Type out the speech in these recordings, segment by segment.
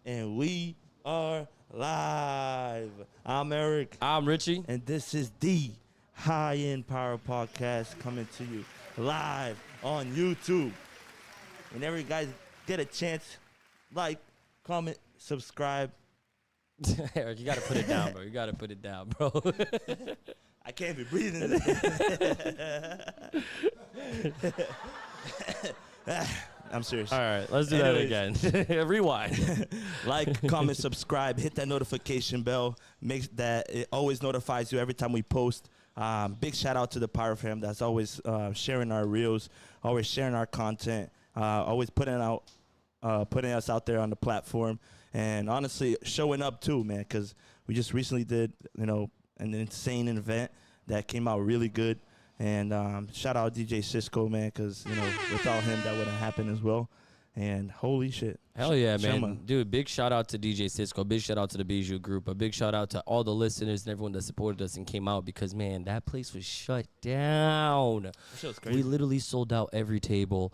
and we are live. I'm Eric. I'm Richie. And this is the High End Power Podcast coming to you live on YouTube. Whenever you guys get a chance, like, comment, subscribe. Eric, you got to put it down, bro. You got to put it down, bro. I can't be breathing. I'm serious. All right, let's do that again. Rewind. Like, comment, subscribe, hit that notification bell. Make that it always notifies you every time we post. Big shout out to the Power Fam that's always sharing our reels, always sharing our content, always putting us out there on the platform, and honestly showing up too, man. Because we just recently did, an insane event that came out really good. And shout out DJ Cisco, man, because, without him, that wouldn't happen as well. And holy shit. Hell yeah, man. Dude, big shout out to DJ Cisco. Big shout out to the Bijou group. A big shout out to all the listeners and everyone that supported us and came out because, man, that place was shut down. That shit was crazy. We literally sold out every table.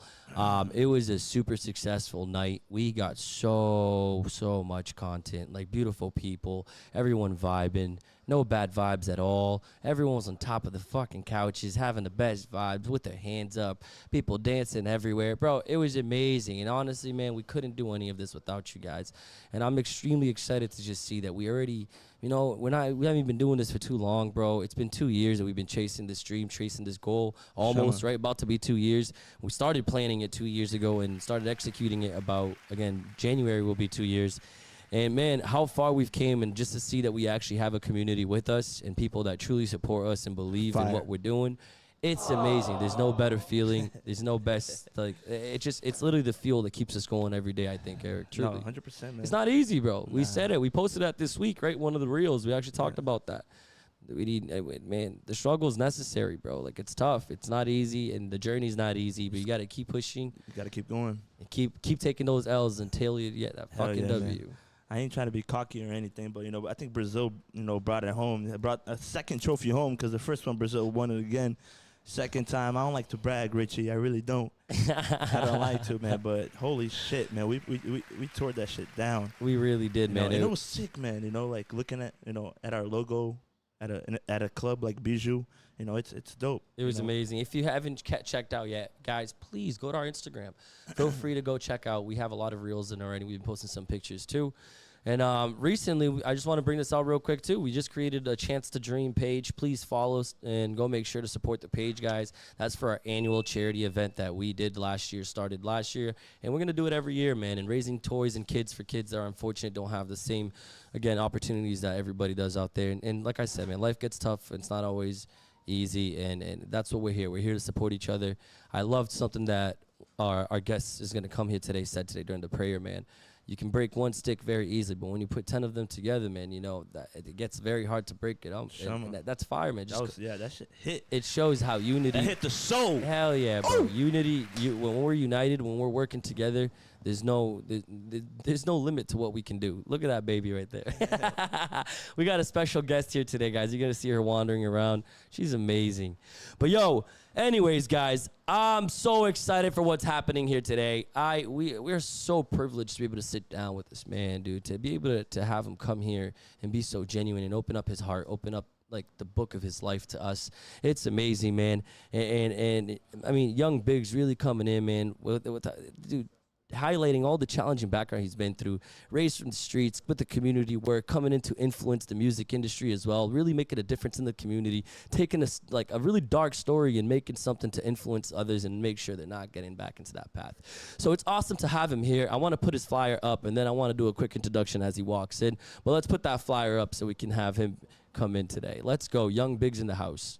It was a super successful night. We got so much content, like beautiful people, everyone vibing. No bad vibes at all. Everyone was on top of the fucking couches, having the best vibes with their hands up, people dancing everywhere. Bro, it was amazing. And honestly, man, we couldn't do any of this without you guys. And I'm extremely excited to just see that we already, we haven't been doing this for too long, bro. It's been 2 years that we've been chasing this dream, chasing this goal, almost, right? About to be 2 years. We started planning it 2 years ago and started executing it January will be 2 years. And, man, how far we've came, and just to see that we actually have a community with us and people that truly support us and believe in what we're doing, it's amazing. There's no better feeling. There's no best. It's literally the fuel that keeps us going every day, I think, Eric. Truly. No, 100%, man. It's not easy, bro. Nah. We said it. We posted that this week, right? One of the reels. We actually talked about that. We need, man, the struggle is necessary, bro. Like, it's tough. It's not easy, and the journey's not easy, but you got to keep pushing. You got to keep going. And keep taking those L's until you get that fucking W. Man. I ain't trying to be cocky or anything, but, I think Brazil, brought it home. They brought a second trophy home because the first one, Brazil won it again. Second time, I don't like to brag, Richie. I really don't. I don't like to, man. But holy shit, man, we tore that shit down. We really did, man. And it was sick, man. Like looking at at our logo at a club like Bijou. It's dope. It was amazing. If you haven't checked out yet, guys, please go to our Instagram. Feel free to go check out. We have a lot of reels in already. We've been posting some pictures too. And recently, I just want to bring this out real quick too. We just created a Chance to Dream page. Please follow us and go make sure to support the page, guys. That's for our annual charity event that we did started last year. And we're going to do it every year, man. And raising toys and kids for kids that are unfortunate, don't have the same, opportunities that everybody does out there. And like I said, man, life gets tough. It's not always easy, and that's what we're here. We're here to support each other. I loved something that our guest is going to come here today said today during the prayer, man. You can break one stick very easily, but when you put 10 of them together, man, that it gets very hard to break it up. And that's fire, man. That shit hit. It shows how unity. That hit the soul. Hell yeah, bro. Ooh. Unity. When we're united, when we're working together, there's no limit to what we can do. Look at that baby right there. We got a special guest here today, guys. You're gonna see her wandering around. She's amazing. But anyways, guys, I'm so excited for what's happening here today. We're so privileged to be able to sit down with this man, dude. To be able to have him come here and be so genuine and open up his heart, open up like the book of his life to us. It's amazing, man. And I mean, Young Biggs really coming in, man. Dude, highlighting all the challenging background he's been through, raised from the streets with the community work, coming in to influence the music industry as well, really making a difference in the community, taking a really dark story and making something to influence others and make sure they're not getting back into that path. So it's awesome to have him here. I want to put his flyer up, and then I want to do a quick introduction as he walks in. But let's put that flyer up so we can have him come in today. Let's go. Young Biggs in the house.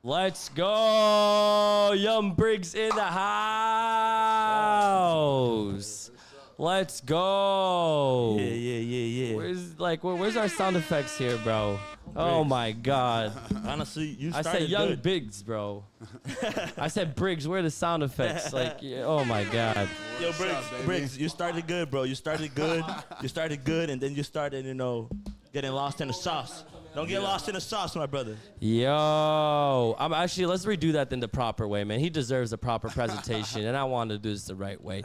Let's go. Young Briggs in the house. Let's go. Yeah. Where's our sound effects here, bro? Oh my God. Honestly, you I started said Young good. Biggs, bro. I said Briggs. Where are the sound effects? Like, oh my God. Yo, Briggs, you started good, bro. You started good. And then you started, getting lost in the sauce. Don't get lost in the sauce, my brother. Yo, let's redo that then the proper way, man. He deserves a proper presentation, and I want to do this the right way.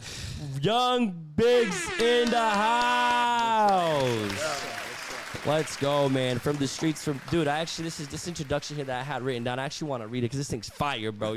Young Biggs in the house. Let's go, man. From the streets, dude. This introduction here that I had written down. I actually want to read it because this thing's fire, bro.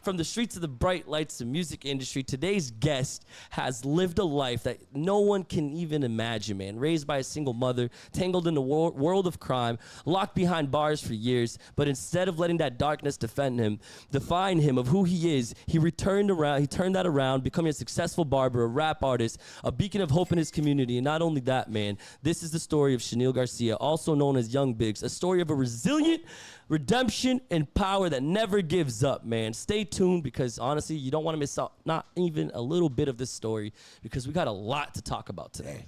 From the streets of the bright lights of the music industry, today's guest has lived a life that no one can even imagine, man. Raised by a single mother, tangled in the world of crime, locked behind bars for years, but instead of letting that darkness define him of who he is, he turned that around, becoming a successful barber, a rap artist, a beacon of hope in his community. And not only that, man, this is the story of Cheniel Garcia, also known as Young Biggs, a story of a resilient redemption and power that never gives up, man. Stay tuned because honestly, you don't want to miss out not even a little bit of this story because we got a lot to talk about today.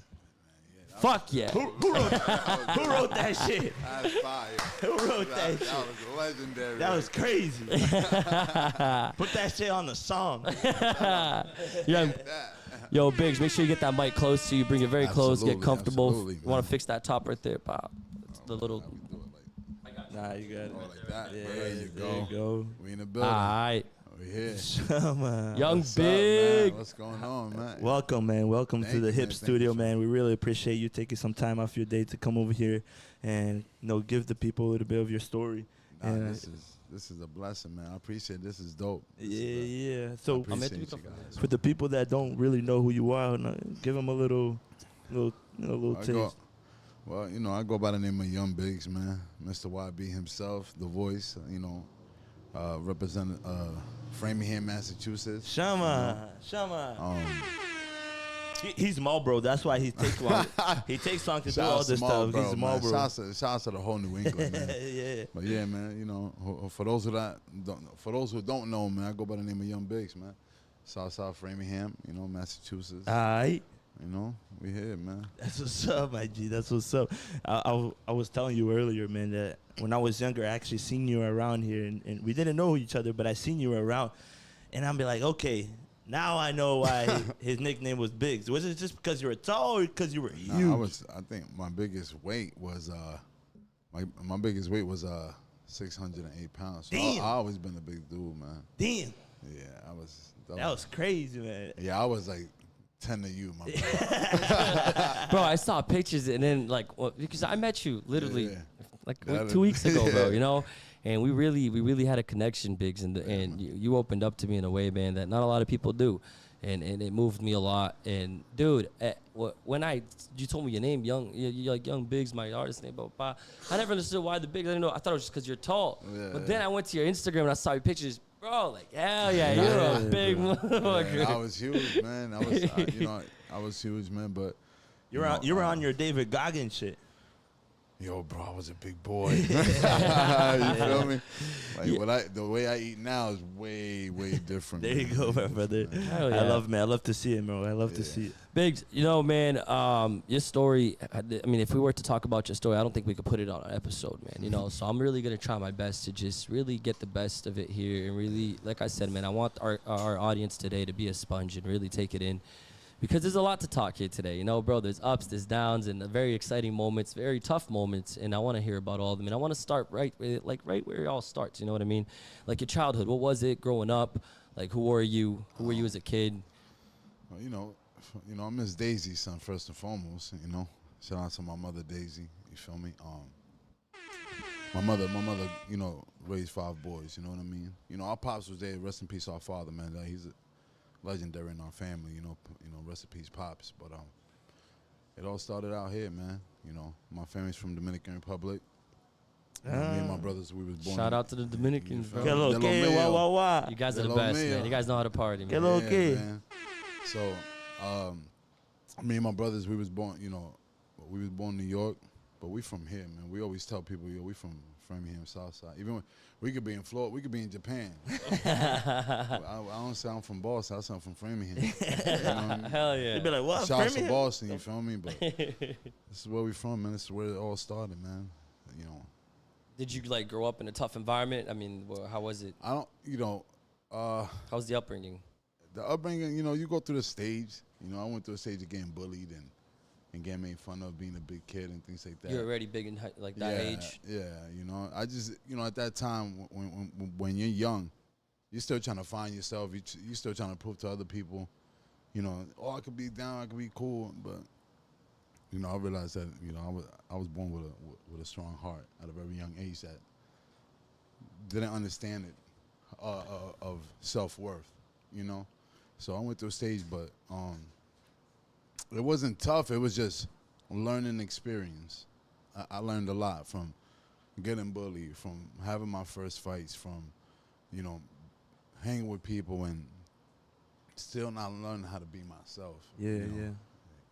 Fuck yeah. Who wrote that shit? That's fire. Who wrote that shit? That was legendary. That was crazy. Put that shit on the song. Yo, Biggs, make sure you get that mic close to you. Bring it very close. Get comfortable. Absolutely, You want to fix that top right there, pop. It's the little. Nah, you got it. Like that. Yeah, There you there you go. We in the building. All right. We here. Young What's up, Big. man? What's going on, man? Welcome, man. Welcome Thank to the you, Hip man. Thank Studio, you so man. We really appreciate you taking some time off your day to come over here and give the people a little bit of your story. Nah, And, this is a blessing, man. I appreciate it. This is dope. yeah. So Appreciate you guys. for the people that don't really know who you are, give them a little taste. Well, I go by the name of Young Biggs, man. Mr. YB himself, the voice, represent Framingham, Massachusetts. Shama. He's Marlboro. That's why he takes long. He takes long to do all this stuff. He's Marlboro. Shouts out to the whole New England, man. Yeah. But yeah, man, for those who don't know, man, I go by the name of Young Biggs, man. South Framingham, Massachusetts. All right. We here, man. That's what's up, my G. That's what's up. I was telling you earlier, man, that when I was younger, I actually seen you around here, and we didn't know each other, but I seen you around, and I'm be like, okay, now I know why his nickname was Biggs. Was it just because you were tall or because you were huge? I think my biggest weight was my biggest weight was 608 pounds. So Damn. I always been a big dude, man. Damn. Yeah, I was. That was crazy, man. Yeah, I was like 10 to you, my man. Bro, I saw pictures and then because I met you literally Yeah. 2 weeks ago, bro, Yeah. And we really had a connection, Biggs, and you opened up to me in a way, man, that not a lot of people do. And it moved me a lot. And dude, when you told me your name, you're like Young Biggs, my artist name, blah, blah, blah. I never understood why the Biggs. I didn't know. I thought it was just because you're tall. Yeah. But then I went to your Instagram and I saw your pictures. Bro, like, hell yeah, you're a big motherfucker. Yeah, I was huge, man. I was huge, man. But You were on your David Goggins shit. yo, bro, I was a big boy. You feel me? Like the way I eat now is way different. There you go, my brother. Hell yeah. I love to see it, bro. I love to see it. Biggs, man, your story, I mean, if we were to talk about your story, I don't think we could put it on an episode, man, So I'm really going to try my best to just really get the best of it here and really, like I said, man, I want our audience today to be a sponge and really take it in because there's a lot to talk here today, bro. There's ups, there's downs, and very exciting moments, very tough moments, and I want to hear about all of them. And I want to start right where it all starts, you know what I mean? Like your childhood, what was it growing up? Like, who were you? Who were you as a kid? Well, I'm Miss Daisy's son first and foremost. Shout out to my mother Daisy. You feel me? My mother, raised 5 boys. You know what I mean? Our pops was there. Rest in peace, our father, man. He's a legendary in our family. Rest in peace, pops. But it all started out here, man. My family's from Dominican Republic. Me and my brothers, we was born. Shout out to the Dominicans, bro. Que lo que, wah. You guys are the Hello, best, Mia. man. You guys know how to party, man. Que lo que. Man. So, me and my brothers, we was born, we was born in New York, but we from here, man. We always tell people, we from Framingham, Southside. Even when we could be in Florida, we could be in Japan. I don't say I'm from Boston. I say I'm from Framingham. You know what I mean? Hell yeah. You'd be like, what? Shout out to Framingham? Boston, you feel me? But this is where we from, man. This is where it all started, man. You know. Did you like grow up in a tough environment? I mean, how was it? I don't, you know. How was the upbringing? The upbringing, you know, you go through the stage. You know, I went through a stage of getting bullied and getting made fun of being a big kid and things like that. You're already big in like that age. Yeah, you know, I just, you know, at that time when you're young, you're still trying to find yourself. You're still trying to prove to other people, you know, oh, I could be down, I could be cool, but you know, I realized that, you know, I was born with a strong heart at a very young age that didn't understand it of self-worth, you know. So I went through a stage, but it wasn't tough. It was just a learning experience. I learned a lot from getting bullied, from having my first fights, from, you know, hanging with people and still not learning how to be myself. Yeah, you know? yeah.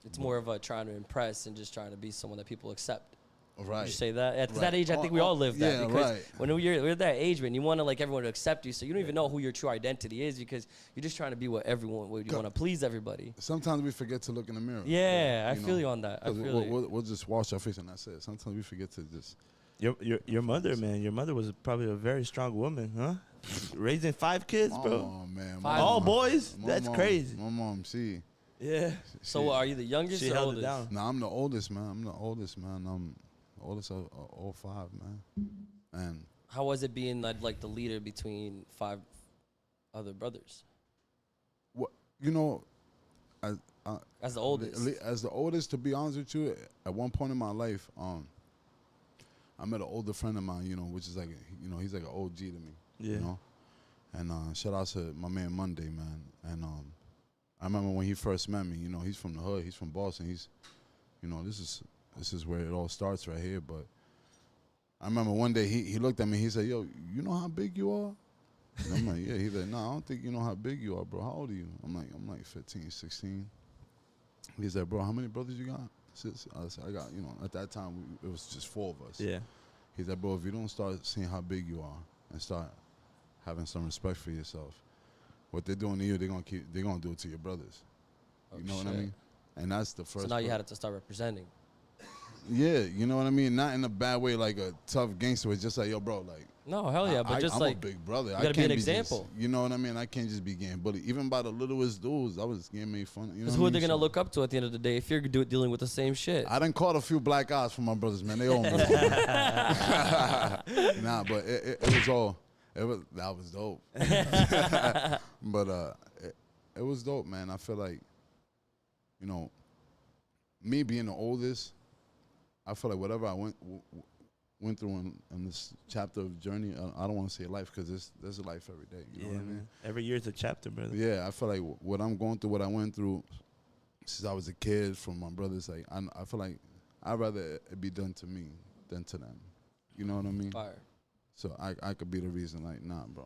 It's more of a trying to impress and just trying to be someone that people accept. Right. Would you say that? At Right. that age, I think we all live that. Yeah, because right. when we're at that age, man, you want to like everyone to accept you, so you don't even know who your true identity is because you're just trying to be what you want to please everybody. Sometimes we forget to look in the mirror. Yeah, I you feel know, you on that. I 'cause feel you. we'll just wash our face and that's it. Sometimes we forget to just. Your mother, man. Your mother was probably a very strong woman, huh? Raising 5 kids, bro. Oh man, Five. All boys? my That's mom- crazy. My mom, Yeah. So are you the youngest She or held it oldest? down. No, I'm the oldest, man. I'm the oldest, man. I'm oldest of all 5, man. And How was it being like the leader between 5 other brothers? what you know, As the oldest. as the oldest, to be honest with you, at one point in my life, I met an older friend of mine, you know, which is like, you know, he's like an OG to me, Yeah. you know. And shout out to my man Monday, man. And I remember when he first met me, you know, he's from the hood, he's from Boston. He's, you know, this is where it all starts right here. But I remember one day he looked at me, he said, yo, you know how big you are? And I'm like, yeah. He's like, no, I don't think you know how big you are, bro. How old are you? I'm like 15, 16. He said, bro, how many brothers you got? I said, I got, you know, at that time, it was just 4 of us. Yeah. He said, bro, if you don't start seeing how big you are and start having some respect for yourself, what they're doing to you, they're gonna do it to your brothers. Oh, You know what I shit. mean? And that's the first. So now you part. had to start representing. Yeah, you know what I mean? Not in a bad way, like a tough gangster. It's just like, yo, bro, like. No, hell yeah, but just I'm like a big brother. you I gotta be can't an just- example. you know what I mean? I can't just be getting bullied. Even by the littlest dudes, I was getting made fun of. You know because what who I are they mean? gonna So look up to at the end of the day if you're dealing with the same shit? I done caught a few black eyes from my brothers, man. They all know. Nah, but it was all. That was dope. But it was dope, man. I feel like, you know, me being the oldest, I feel like whatever I went through in this chapter of journey, I don't want to say life because there's a life every day. You know what I mean? Man. Every year's a chapter, brother. Yeah, I feel like what I'm going through, what I went through since I was a kid from my brothers, like I feel like I'd rather it be done to me than to them. You know what I mean? Fire. So I could be the reason, like, nah, bro.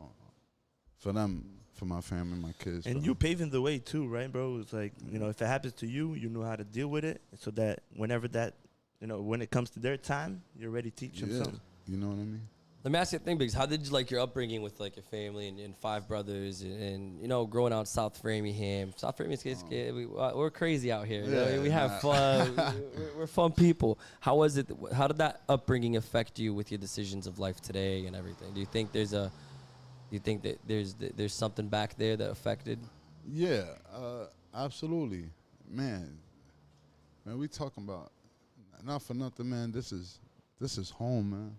For them, for my family, my kids. And for you them. paving the way too, right, bro? It's like, you know, if it happens to you, you know how to deal with it so that whenever that, you know, when it comes to their time, you're ready to teach them Yeah, something. you know what I mean? Let me ask you a thing, Biggs. How did you like your upbringing with like your family and 5 brothers and you know growing out in South Framingham? South Framingham, we're crazy out here. You know? Yeah, We have nah. fun. we're fun people. How was it? How did that upbringing affect you with your decisions of life today and everything? Do you think that there's something back there that affected? Yeah, absolutely, man. We talking about not for nothing, man. This is home, man.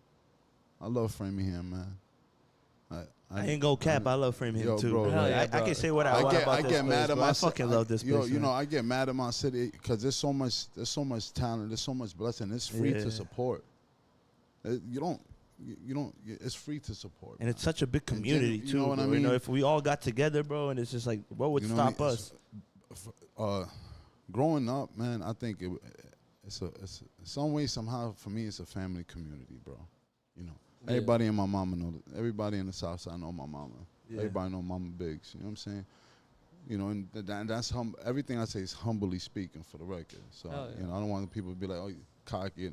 I love Framingham, man. I ain't gonna cap. I love Framingham Yo, too. bro, bro. Hell Like, yeah, I bro. can say what I want about I this get place, mad at bro. I my fucking love this place. Yo, you man. know, I get mad at my city because there's so much talent, there's so much blessing. It's free Yeah. to support. It's free to support. And it's such a big And then, community you too. know what I bro. You know, mean? if we all got together, bro, and it's just like, what would You know what I stop mean? us? Growing up, man, I think it's some way somehow for me it's a family community, bro. You know, Yeah. everybody in my mama know. Everybody in the South Side know my mama. Yeah. Everybody know Mama Biggs. You know what I'm saying? You know, and that's everything I say is humbly speaking for the record. So Hell yeah. you know, I don't want people to be like, oh, you cocky.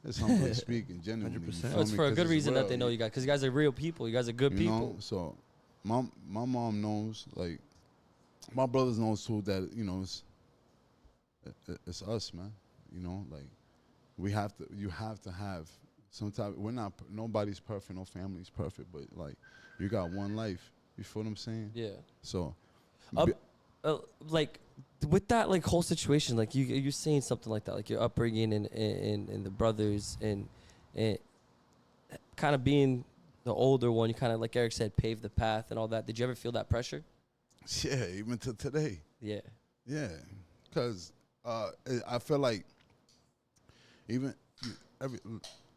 It's humbly speaking, genuinely. 100%. You So feel it's me? for a 'Cause good it's reason that real. they know you guys, because you guys are real people. You guys are good You people. know, so my mom knows, like, my brothers knows too that, you know, it's us, man. You know, like, you have to have some type. Nobody's perfect, no family's perfect, but like, you got one life. You feel what I'm saying? Yeah. So, Like with that like whole situation, like you're saying something like that, like your upbringing and the brothers and kind of being the older one, you kind of, like Eric said, paved the path and all that. Did you ever feel that pressure? yeah, even to today. Yeah. Yeah, because I feel like even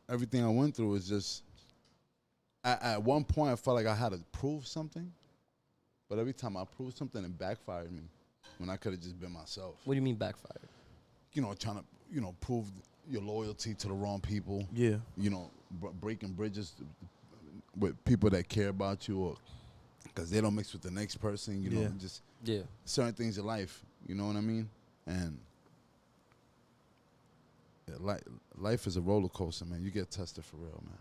everything I went through is just at one point I felt like I had to prove something, but every time I proved something, it backfired me when I could have just been myself. What do you mean backfired? You know, trying to prove your loyalty to the wrong people. Yeah. You know, breaking bridges with people that care about you, or because they don't mix with the next person. You know, just certain things in life. You know what I mean? And life is a roller coaster, man. You get tested for real, man.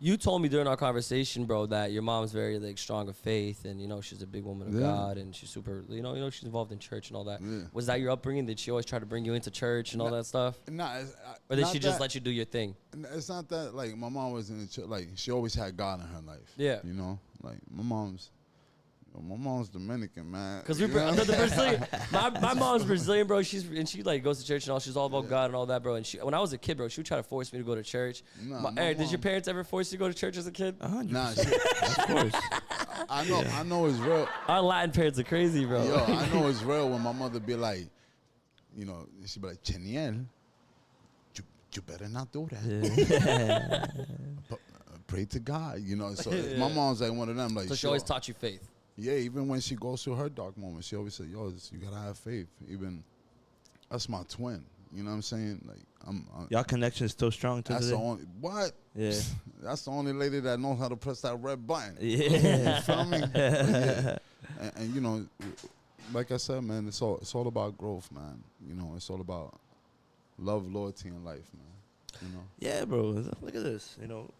You told me during our conversation, bro, that your mom's very like strong of faith, and she's a big woman of God, and she's super, she's involved in church and all that. Yeah. Was that your upbringing? Did she always try to bring you into church and all that stuff? Nah, or did she just let you do your thing? It's not that. Like, my mom was in the church. Like, she always had God in her life. Yeah. You know, like my mom's Dominican, man. Because we're Brazilian. My mom's Brazilian, bro. She like goes to church and all. She's all about God and all that, bro. And when I was a kid, bro, she would try to force me to go to church. Eric, did your parents ever force you to go to church as a kid? 100%. Nah, of course. I know it's real. Our Latin parents are crazy, bro. Yo, I know it's real when my mother be like, she'd be like, Cheniel, you better not do that. But, pray to God, So my mom's like one of them. Like, so she always taught you faith. Yeah, even when she goes through her dark moments, she always said, "Yo, you gotta have faith." Even that's my twin. You know what I'm saying? Like, y'all connection is still strong to that's today. the only what? Yeah, that's the only lady that knows how to press that red button. Yeah, you feel me? Yeah. And like I said, man, it's all about growth, man. It's all about love, loyalty, and life, man. Yeah, bro. Look at this. L's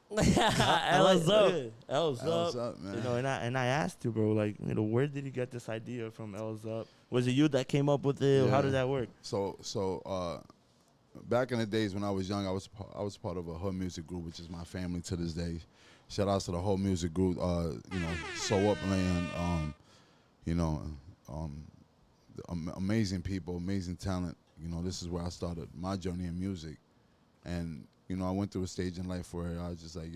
up. L's up, man. And I asked you, bro, like, where did you get this idea from? L's up. Was it you that came up with it? Yeah. How did that work? So back in the days when I was young, I was part of a hood music group, which is my family to this day. Shout out to the whole music group. So Upland. Amazing people, amazing talent. This is where I started my journey in music. And, I went through a stage in life where I was just like,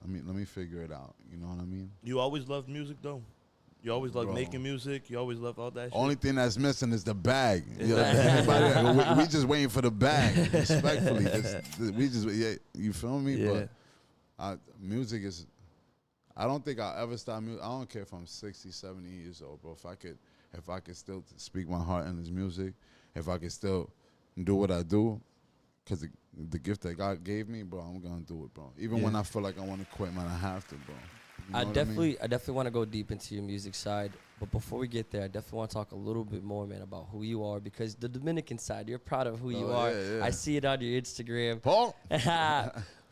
let me figure it out. You know what I mean? You always loved music, though? You always loved making music? You always loved all that shit? Only thing that's missing is the bag. We just waiting for the bag, respectfully. You feel me? Yeah. But music is, I don't think I'll ever stop music. I don't care if I'm 60, 70 years old, bro. If I could still speak my heart in this music, if I could still do what I do, because the gift that God gave me, bro, I'm gonna do it, bro. Even when I feel like I want to quit, man, I have to, bro. I definitely want to go deep into your music side, but before we get there, I definitely want to talk a little bit more, man, about who you are, because the Dominican side, you're proud of who you are. Yeah. I see it on your Instagram. Paul,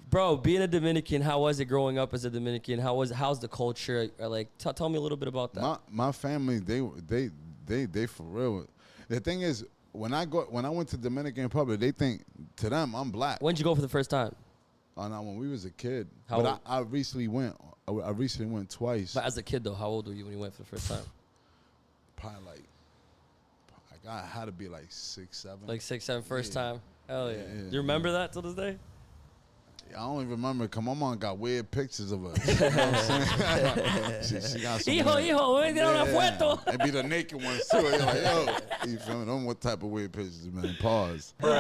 bro, being a Dominican, how was it growing up as a Dominican? How's the culture? Like, tell me a little bit about that. My family, they for real. The thing is, when I went to Dominican Republic, they think to them I'm black. When'd you go for the first time? Oh no, when we was a kid. How old? I recently went. I recently went twice. But as a kid though, how old were you when you went for the first time? Probably I had to be like 6, 7. Like 6, 7, first time. Hell yeah. Do you remember that till this day? I don't even remember, because my mom got weird pictures of us. You know what I'm saying? she got some hijo, and be the naked ones too. You're like, yo, you feel me? Don't what type of weird pictures, man. Pause. But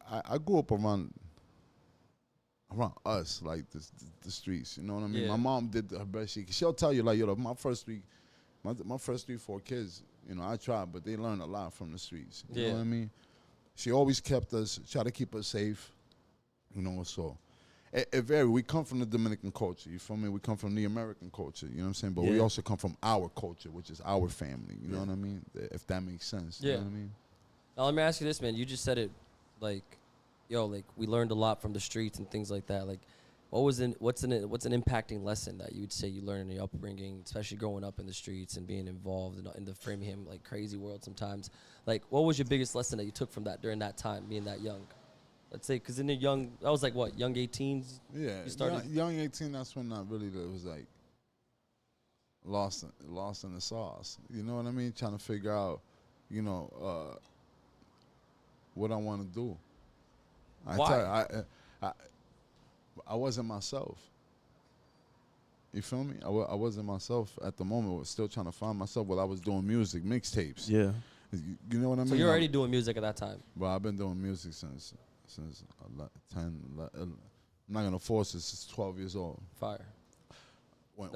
I grew up around us, like the streets. You know what I mean? Yeah. My mom did her best. She'll tell you, like, my first 3, 4 kids. I tried, but they learned a lot from the streets. You know what I mean? She always kept us, tried to keep us safe. So, it varies. We come from the Dominican culture, you feel me? We come from the American culture, you know what I'm saying? But we also come from our culture, which is our family, you know what I mean? If that makes sense, you know what I mean? Now let me ask you this, man. You just said it, like, yo, like we learned a lot from the streets and things like that. Like, what's an impacting lesson that you would say you learned in your upbringing, especially growing up in the streets and being involved in the Framingham like crazy world sometimes? Like, what was your biggest lesson that you took from that during that time, being that young? Let's say, because in the young, that was like what, young 18s? Yeah, you started young 18. That's when it was like lost in the sauce. You know what I mean? Trying to figure out, you know, what I want to do. Why? I wasn't myself. You feel me? I wasn't myself at the moment. I was still trying to find myself while I was doing music, mixtapes. Yeah. You know what I mean? So you're already doing music at that time? Well, I've been doing music since 10, I'm not going to force it, since 12 years old. Fire. When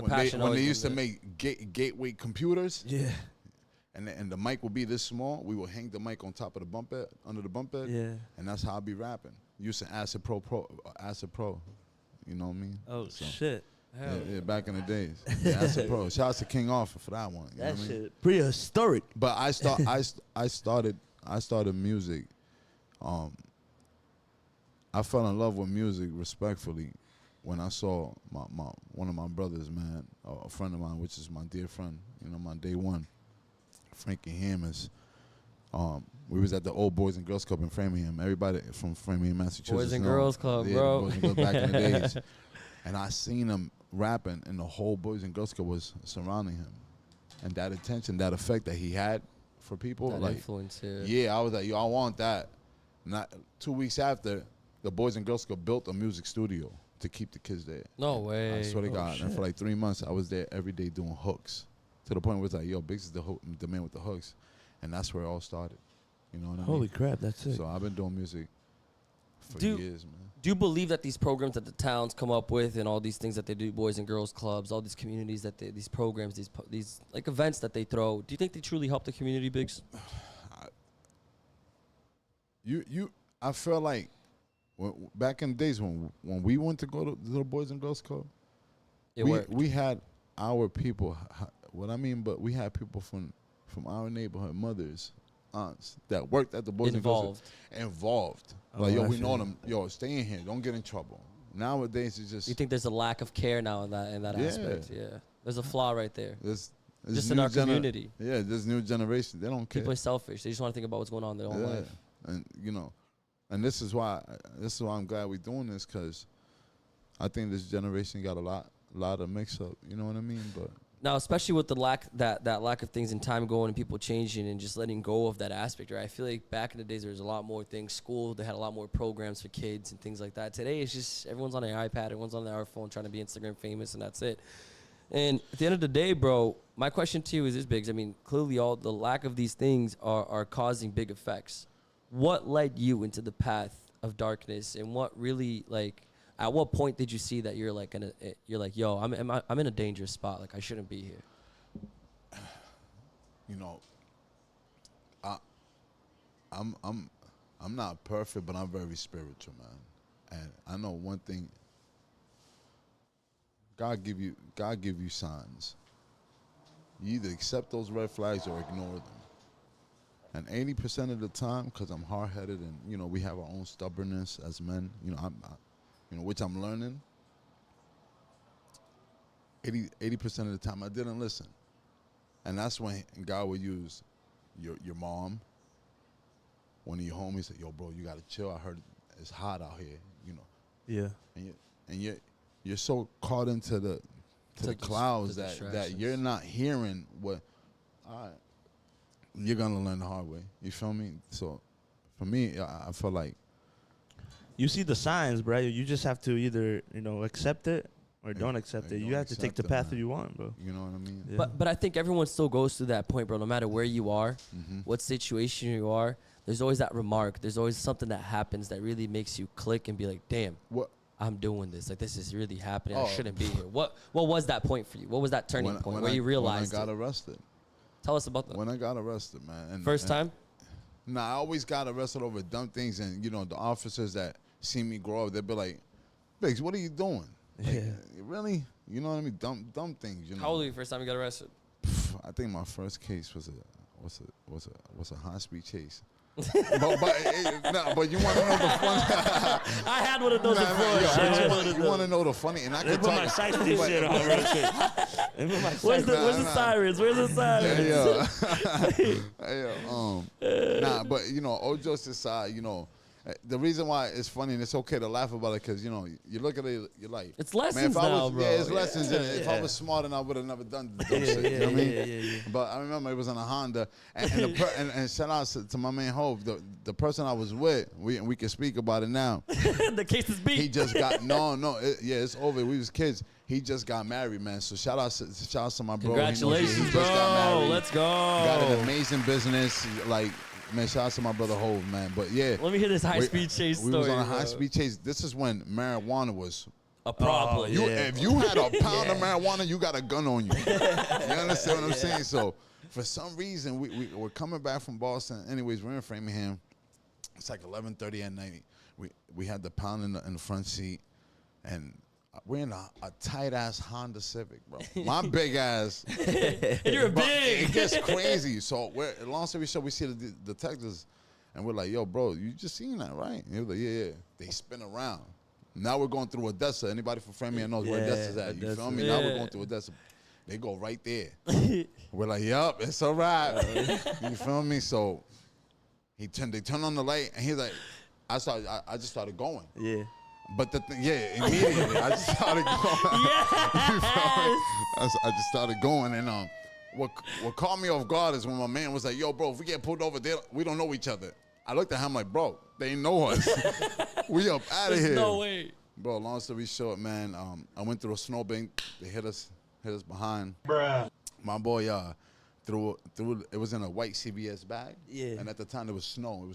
they used to make gateway computers. Yeah. And the mic would be this small. We would hang the mic on top of the bump bed, under the bump bed. Yeah. And that's how I be rapping. Using Acid Pro. You know what I mean? Oh, shit. Yeah, back in the days. Yeah, Acid Pro. Shout out to King Arthur for that one. You know That what I mean? shit prehistoric. But I started music. I fell in love with music respectfully when I saw one of my brothers, man, a friend of mine, which is my dear friend, you know, my day one, Frankie Hammers. We was at the old Boys and Girls Club in Framingham. Everybody from Framingham, Massachusetts. Boys and Girls Club, bro. Boys and Girls back in the days. And I seen him rapping, and the whole Boys and Girls Club was surrounding him. And that attention, that effect that he had for people, That like influence, yeah, I was like, yo, I want that. Not 2 weeks after, the Boys and Girls Club built a music studio to keep the kids there. No way. I swear to God. And for like 3 months, I was there every day doing hooks. To the point where it's like, yo, Biggs is the man with the hooks. And that's where it all started. You know what I mean? Holy crap, that's it. So I've been doing music for years, man. Do you believe that these programs that the towns come up with and all these things that they do, Boys and Girls Clubs, all these communities that these programs, these like events that they throw, do you think they truly help the community, Biggs? I feel like back in the days when we went to go to the Boys and Girls Club, we had our people. What I mean, but we had people from our neighborhood, mothers, aunts that worked at the Boys and Girls Club. Involved. Like, yo, we know them. Yo, stay in here. Don't get in trouble. Nowadays, it's just. You think there's a lack of care now in that aspect? Yeah. There's a flaw right there. There's just in our community. Yeah, this new generation, they don't care. People are selfish. They just want to think about what's going on in their own life. And you know, and this is why I'm glad we're doing this, because I think this generation got a lot of mix up. You know what I mean? But now, especially with the lack of things in time going and people changing and just letting go of that aspect, right? I feel like back in the days there was a lot more things. School, they had a lot more programs for kids and things like that. Today it's just everyone's on their iPad, everyone's on their phone trying to be Instagram famous, and that's it. And at the end of the day, bro, my question to you is this, Biggs. I mean, clearly all the lack of these things are causing big effects. What led you into the path of darkness, and what really, like, at what point did you see that you're like, yo, I'm in a dangerous spot. Like, I shouldn't be here. You know, I'm not perfect, but I'm very spiritual, man. And I know one thing. God give you signs. You either accept those red flags or ignore them. And 80% of the time, because I'm hard-headed and, you know, we have our own stubbornness as men, you know, which I'm learning, 80% of the time I didn't listen. And that's when God would use your mom, one of your homies, say, yo, bro, you got to chill. I heard it's hot out here, you know. Yeah. And you're so caught into the clouds that you're not hearing what, all right, you're going to learn the hard way. You feel me? So for me, I feel like. You see the signs, bro. You just have to either, you know, accept it or don't accept it. You have to take the path that you want, bro. You know what I mean? Yeah. But I think everyone still goes through that point, bro. No matter where you are, Mm-hmm. what situation you are, there's always that remark. There's always something that happens that really makes you click and be like, damn, what? I'm doing this. Like, this is really happening. Oh. I shouldn't be here. What was that point for you? What was that turning point where you realized when I got arrested. Tell us about that. When I got arrested, man. First time? Nah, I always got arrested over dumb things. And, you know, the officers that see me grow up, they'd be like, Biggs, what are you doing? Like, Yeah. really? You know what I mean? Dumb things. You know. How old were you first time you got arrested? I think my first case was a high speed chase. but you want to know the funny? I had one of those before. You want to know the funny? And I Let me can put my talk. safety shit on real quick. Let me put my Where's safety- the sirens? Where's the sirens? Nah, but you know, all jokes aside, you know, the reason why it's funny and it's okay to laugh about it because you know you look at it, you're like, It's lessons man, if I now, was, bro. Yeah, it's lessons. And if I Yeah. was smart, I would have never done the dumb shit. You know what I mean? Yeah. But I remember it was on a Honda, and shout out to my man Hope, the person I was with. We can speak about it now. The case is beat. He just got it's over. We was kids. He just got married, man. So shout out to my bro. Congratulations, he just bro. got married. Let's go. Got an amazing business. Like, man, shout out to my brother Hove, man. But yeah, Let me hear this high-speed chase we story. was on a bro. high-speed chase. This is when marijuana was. A problem. Yeah. If you had a pound of marijuana, you got a gun on you. You understand what I'm saying? So for some reason, we're coming back from Boston. Anyways, we're in Framingham. It's like 11:30 at night. We had the pound in the front seat, and we're in a tight ass Honda Civic, bro. My big ass. And you're But big. it gets crazy. So long story short, we see the detectives, and we're like, "Yo, bro, you just seen that, right?" And he was like, "Yeah." They spin around. Now we're going through Odessa. Anybody from Framingham knows where Odessa's at. You feel me? Now we're going through Odessa. They go right there. We're like, "Yup, it's all right." You feel me? So they turn on the light, and he's like, I just started going. Yeah. But immediately I just started going. You feel me? I just started going, and what caught me off guard is when my man was like, "Yo, bro, if we get pulled over, we don't know each other." I looked at him like, "Bro, they know us. We up out of There's here." no way. Bro, long story short, man, I went through a snowbank. They hit us behind. Bruh. My boy threw it was in a white CVS bag. Yeah. And at the time it was snowing.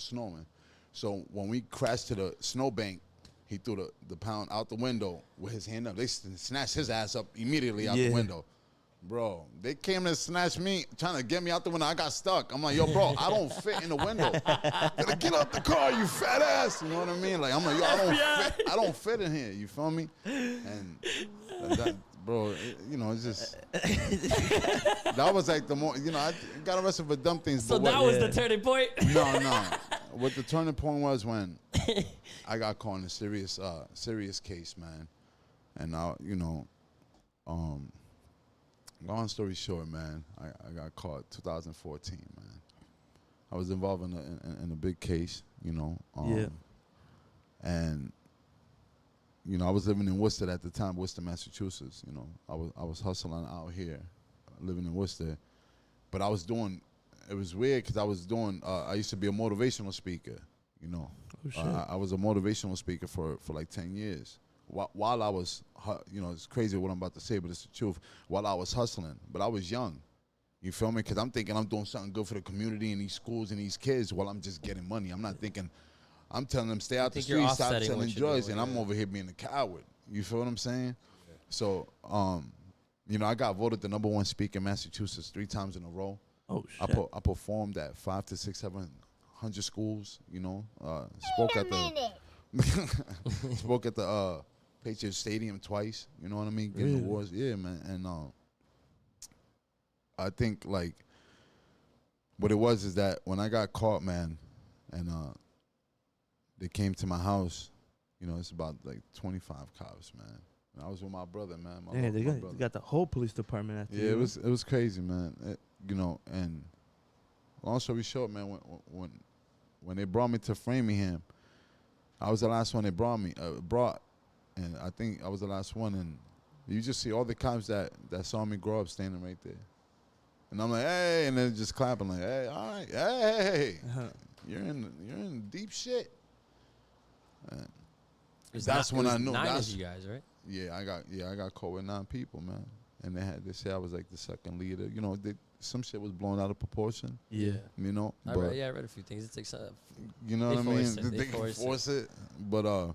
So when we crashed to the snowbank, he threw the pound out the window with his hand up. They snatched his ass up immediately out the window. Bro, they came and snatched me, trying to get me out the window. I got stuck. I'm like, "Yo, bro, I don't fit in the window. Get out the car, you fat ass." You know what I mean? Like, I'm like, "Yo, I don't fit in here." You feel me? And that, bro, it's just that was like the more, I got arrested for dumb things. So but that was the turning point? No. What the turning point was when I got caught in a serious case, man. And long story short, man, I got caught 2014, man. I was involved in a big case, and I was living in Worcester at the time, Worcester, Massachusetts. I was hustling out here, living in Worcester, but it was weird because I used to be a motivational speaker, Oh, shit. I was a motivational speaker for like 10 years. While I was, it's crazy what I'm about to say, but it's the truth. While I was hustling, but I was young. You feel me? Because I'm thinking I'm doing something good for the community and these schools and these kids while I'm just getting money. I'm not thinking, I'm telling them stay out the streets, stop offsetting selling what you're drugs, doing, and I'm over here being a coward. You feel what I'm saying? Yeah. So, I got voted the #1 speaker in Massachusetts 3 times in a row. Oh, shit. I performed at 500 to 700 schools. Spoke at the Patriots Stadium twice. You know what I mean? Getting Really? awards, yeah, man. And I think like what it was is that when I got caught, man, and they came to my house, it's about like 25 cops, man. And I was with my brother, man. Yeah, they my brother. got the whole police department after Yeah, you. it was crazy, man. And long story short, man, when they brought me to Framingham, I was the last one they brought, and I think I was the last one. And you just see all the cops that saw me grow up standing right there, and I'm like, "Hey," and they're just clapping like, "Hey, all right, hey, you're in deep shit." That's when I knew. 9 of you guys, right? Yeah, I got caught with 9 people, man. And they said I was like the second leader. Some shit was blown out of proportion. Yeah. I read a few things. It takes you know what I mean? They force it. But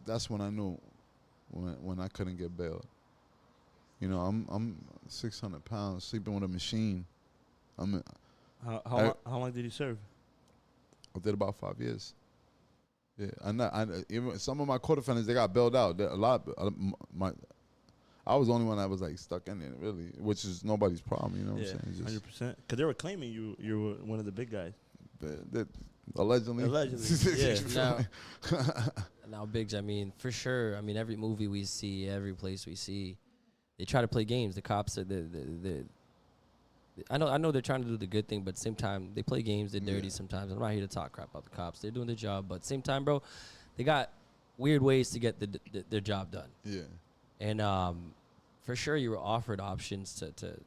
that's when I knew when I couldn't get bailed. I'm 600 pounds, sleeping with a machine. How long did you serve? I did about 5 years. Yeah, even some of my co-defendants, they got bailed out. I was the only one that was like stuck in there, really, which is nobody's problem. You know what I'm saying? 100%. Because they were claiming you were one of the big guys. Allegedly. Yeah. Now, Biggs, I mean, for sure. I mean, every movie we see, every place we see, they try to play games. The cops are I know they're trying to do the good thing, but at the same time, they play games. They're dirty sometimes. I'm not here to talk crap about the cops. They're doing their job, but at the same time, bro, they got weird ways to get their job done. Yeah. And for sure, you were offered options to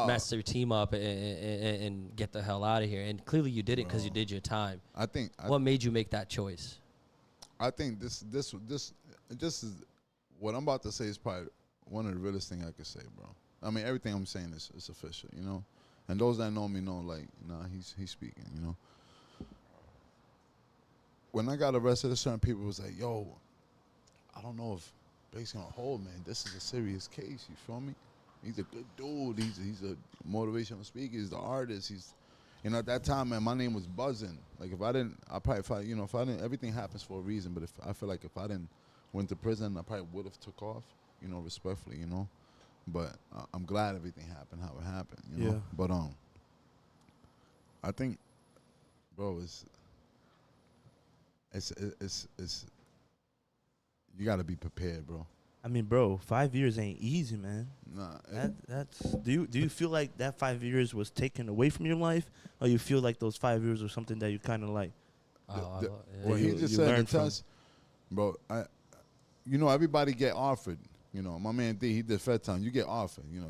mess your team up and get the hell out of here. And clearly, you did it because you did your time. What made you make that choice? I think this is what I'm about to say is probably one of the realest things I could say, bro. I mean, everything I'm saying is official, you know. And those that know me know, like, nah, he's speaking, you know. When I got arrested, certain people was like, yo, I don't know if Bates gonna hold, man. This is a serious case, you feel me? He's a good dude. He's a motivational speaker. He's the artist. At that time, man, my name was buzzing. Like, if I didn't, everything happens for a reason. But I feel like if I didn't went to prison, I probably would have took off, you know, respectfully, you know. But I'm glad everything happened how it happened, you know. Yeah. But I think, bro, it's you gotta be prepared, bro. I mean, bro, 5 years ain't easy, man. Nah. That's. Do you feel like that 5 years was taken away from your life, or you feel like those 5 years were something that you kind of like? What he just said in the test, bro. Everybody get offered. You know, my man D, he did Fed time. You get offered. You know,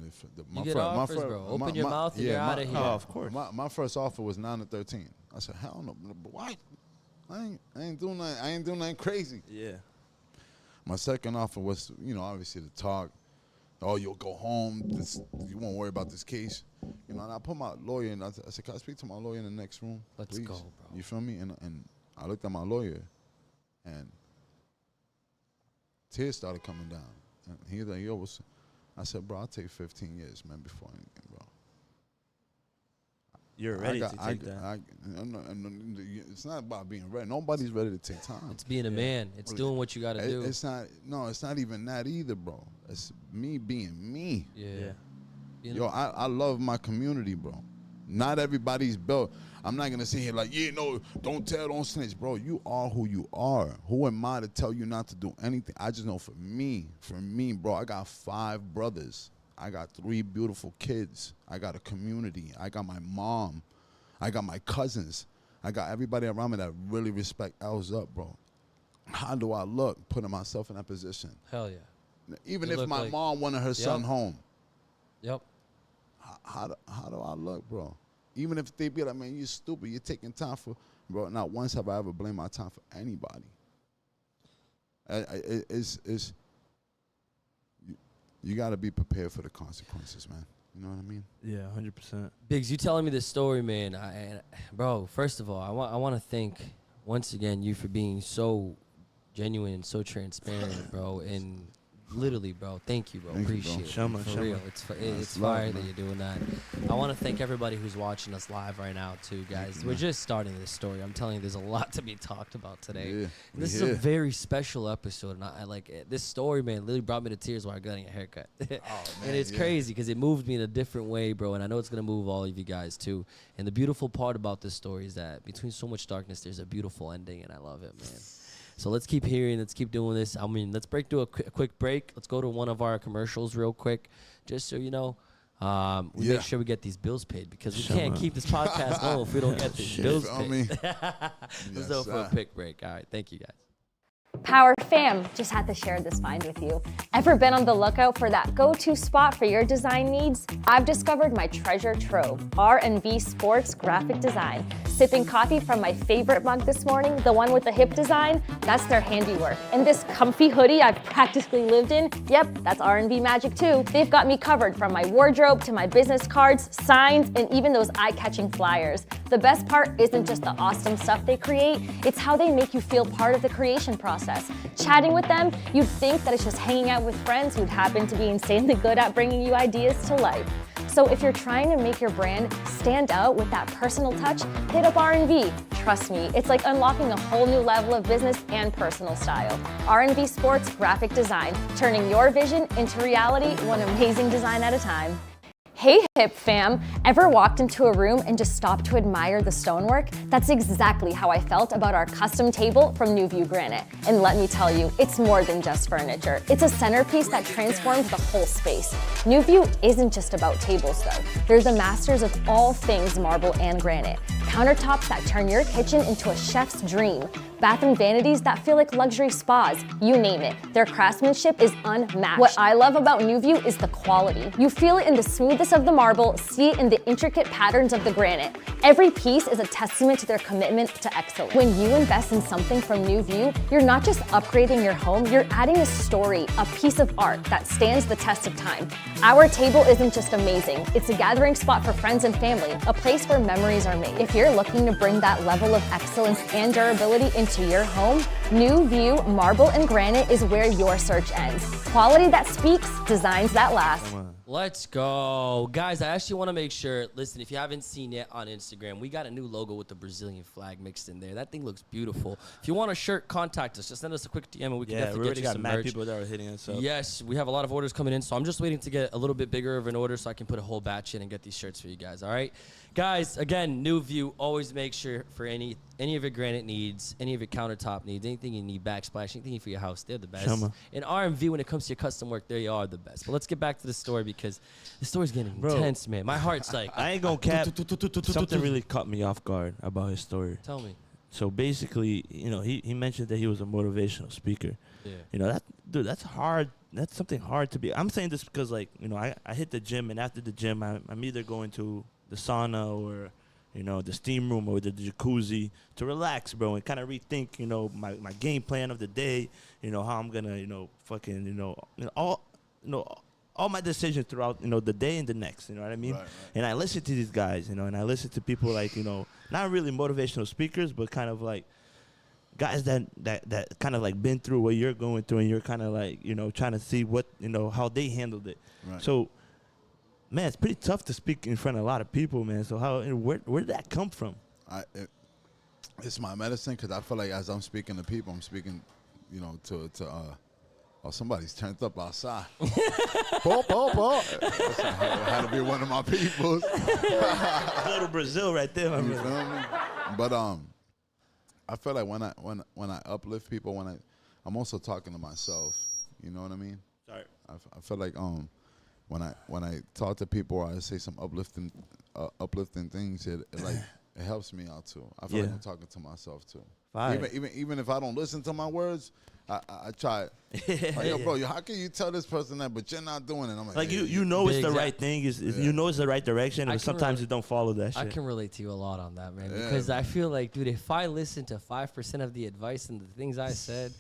you get offers, bro. Open your mouth and you're out of here. Oh, of course. My first offer was 9 to 13. I said, hell no, what? I ain't doing nothing. I ain't doing nothing crazy. Yeah. My second offer was, you know, obviously to talk. Oh, you'll go home. You won't worry about this case. You know, and I put my lawyer in. I said, can I speak to my lawyer in the next room? Let's please? go, bro. You feel me? And I looked at my lawyer, and tears started coming down. And he was like, yo, I said, bro, I'll take 15 years, man, before anything, bro. You're ready to take that. It's not about being ready. Nobody's ready to take time. It's being a man. It's doing what you got to do. It's not even that either, bro. It's me being me. Yeah. Yo, I love my community, bro. Not everybody's built. I'm not going to sit here like, yeah, no, don't tell, don't snitch. Bro, you are who you are. Who am I to tell you not to do anything? I just know for me, bro, I got 5 brothers. I got 3 beautiful kids. I got a community. I got my mom. I got my cousins. I got everybody around me that really respect L's up, bro. How do I look putting myself in that position? Hell yeah. Even if my mom wanted her son home. Yep. How do I look, bro? Even if they be like, man, you're stupid. You're taking time for, bro. Not once have I ever blamed my time for anybody. You got to be prepared for the consequences, man. You know what I mean? Yeah, 100%. Biggs, you telling me this story, man. Bro, first of all, I want to thank, once again, you for being so genuine and so transparent, bro. And literally, bro, thank you, bro. Appreciate it. For real. It's fire that you're doing that. I want to thank everybody who's watching us live right now, too, guys. We're just starting this story. I'm telling you, there's a lot to be talked about today. Yeah, this is a very special episode, and I like it. This story, man, literally brought me to tears while I got a haircut. Man, and it's crazy because it moved me in a different way, bro, and I know it's going to move all of you guys, too. And the beautiful part about this story is that between so much darkness, there's a beautiful ending, and I love it, man. So let's keep hearing. Let's keep doing this. I mean, let's do a quick break. Let's go to one of our commercials real quick, just so you know. We make sure we get these bills paid because we can't keep this podcast going if we don't get these bills paid. Let's go for a quick break. All right. Thank you, guys. Power fam, just had to share this find with you. Ever been on the lookout for that go-to spot for your design needs? I've discovered my treasure trove, R&V Sports Graphic Design. Sipping coffee from my favorite mug this morning, the one with the hip design, that's their handiwork. And this comfy hoodie I've practically lived in, yep, that's R&V magic too. They've got me covered from my wardrobe to my business cards, signs, and even those eye-catching flyers. The best part isn't just the awesome stuff they create, it's how they make you feel part of the creation process. Chatting with them, you'd think that it's just hanging out with friends who'd happen to be insanely good at bringing you ideas to life. So if you're trying to make your brand stand out with that personal touch, hit up R&V. Trust me, it's like unlocking a whole new level of business and personal style. R&V Sports Graphic Design, turning your vision into reality, one amazing design at a time. Hey hip fam, ever walked into a room and just stopped to admire the stonework? That's exactly how I felt about our custom table from New View Granite. And let me tell you, it's more than just furniture. It's a centerpiece that transforms the whole space. New View isn't just about tables though. They're the masters of all things marble and granite. Countertops that turn your kitchen into a chef's dream. Bathroom vanities that feel like luxury spas, you name it. Their craftsmanship is unmatched. What I love about New View is the quality. You feel it in the smoothness of the marble, see it in the intricate patterns of the granite. Every piece is a testament to their commitment to excellence. When you invest in something from New View, you're not just upgrading your home, you're adding a story, a piece of art that stands the test of time. Our table isn't just amazing, it's a gathering spot for friends and family, a place where memories are made. If you're looking to bring that level of excellence and durability into your home, New View Marble and Granite is where your search ends. Quality that speaks, designs that last. Let's go. Guys, I actually want to make sure, listen, if you haven't seen it on Instagram, we got a new logo with the Brazilian flag mixed in there. That thing looks beautiful. If you want a shirt, contact us. Just send us a quick DM and we can definitely get you some merch. We already got mad people that are hitting us up. Yes, we have a lot of orders coming in, so I'm just waiting to get a little bit bigger of an order so I can put a whole batch in and get these shirts for you guys, all right? Guys, again, New View, always make sure for any of your granite needs, any of your countertop needs, anything you need, backsplash, anything for your house, they're the best. And R&V, when it comes to your custom work, they are the best. But let's get back to the story because the story's getting intense, man. My heart's like... I ain't gonna cap. Something really caught me off guard about his story. Tell me. So basically, you know, he mentioned that he was a motivational speaker. Yeah. You know, that's hard. That's something hard to be. I'm saying this because, like, you know, I hit the gym, and after the gym, I'm either going to the sauna or, you know, the steam room or the jacuzzi to relax, bro, and kind of rethink, you know, my game plan of the day, you know, how I'm gonna, you know, fucking, all my decisions throughout, you know, the day and the next, you know what I mean? Right. And I listen to these guys, you know, and I listen to people like, you know, not really motivational speakers, but kind of like guys that kind of like been through what you're going through, and you're kind of like, you know, trying to see what, you know, how they handled it. Right. So, man, it's pretty tough to speak in front of a lot of people, man. So where did that come from? It's my medicine, because I feel like as I'm speaking to people, I'm speaking, you know, oh, somebody's turned up outside. Paul. That had to be one of my people. Go to Brazil right there, my you feel me? But I feel like when I uplift people, I'm also talking to myself. You know what I mean? Sorry. I feel like when I talk to people or I say some uplifting things, it helps me out too. I feel like I'm talking to myself too. Even if I don't listen to my words, I try. Like, yo, bro, how can you tell this person that, but you're not doing it? I'm like you know it's the right thing. You know it's the right direction, but sometimes you don't follow that shit. I can relate to you a lot on that, man, because I feel like, dude, if I listened to 5% of the advice and the things I said,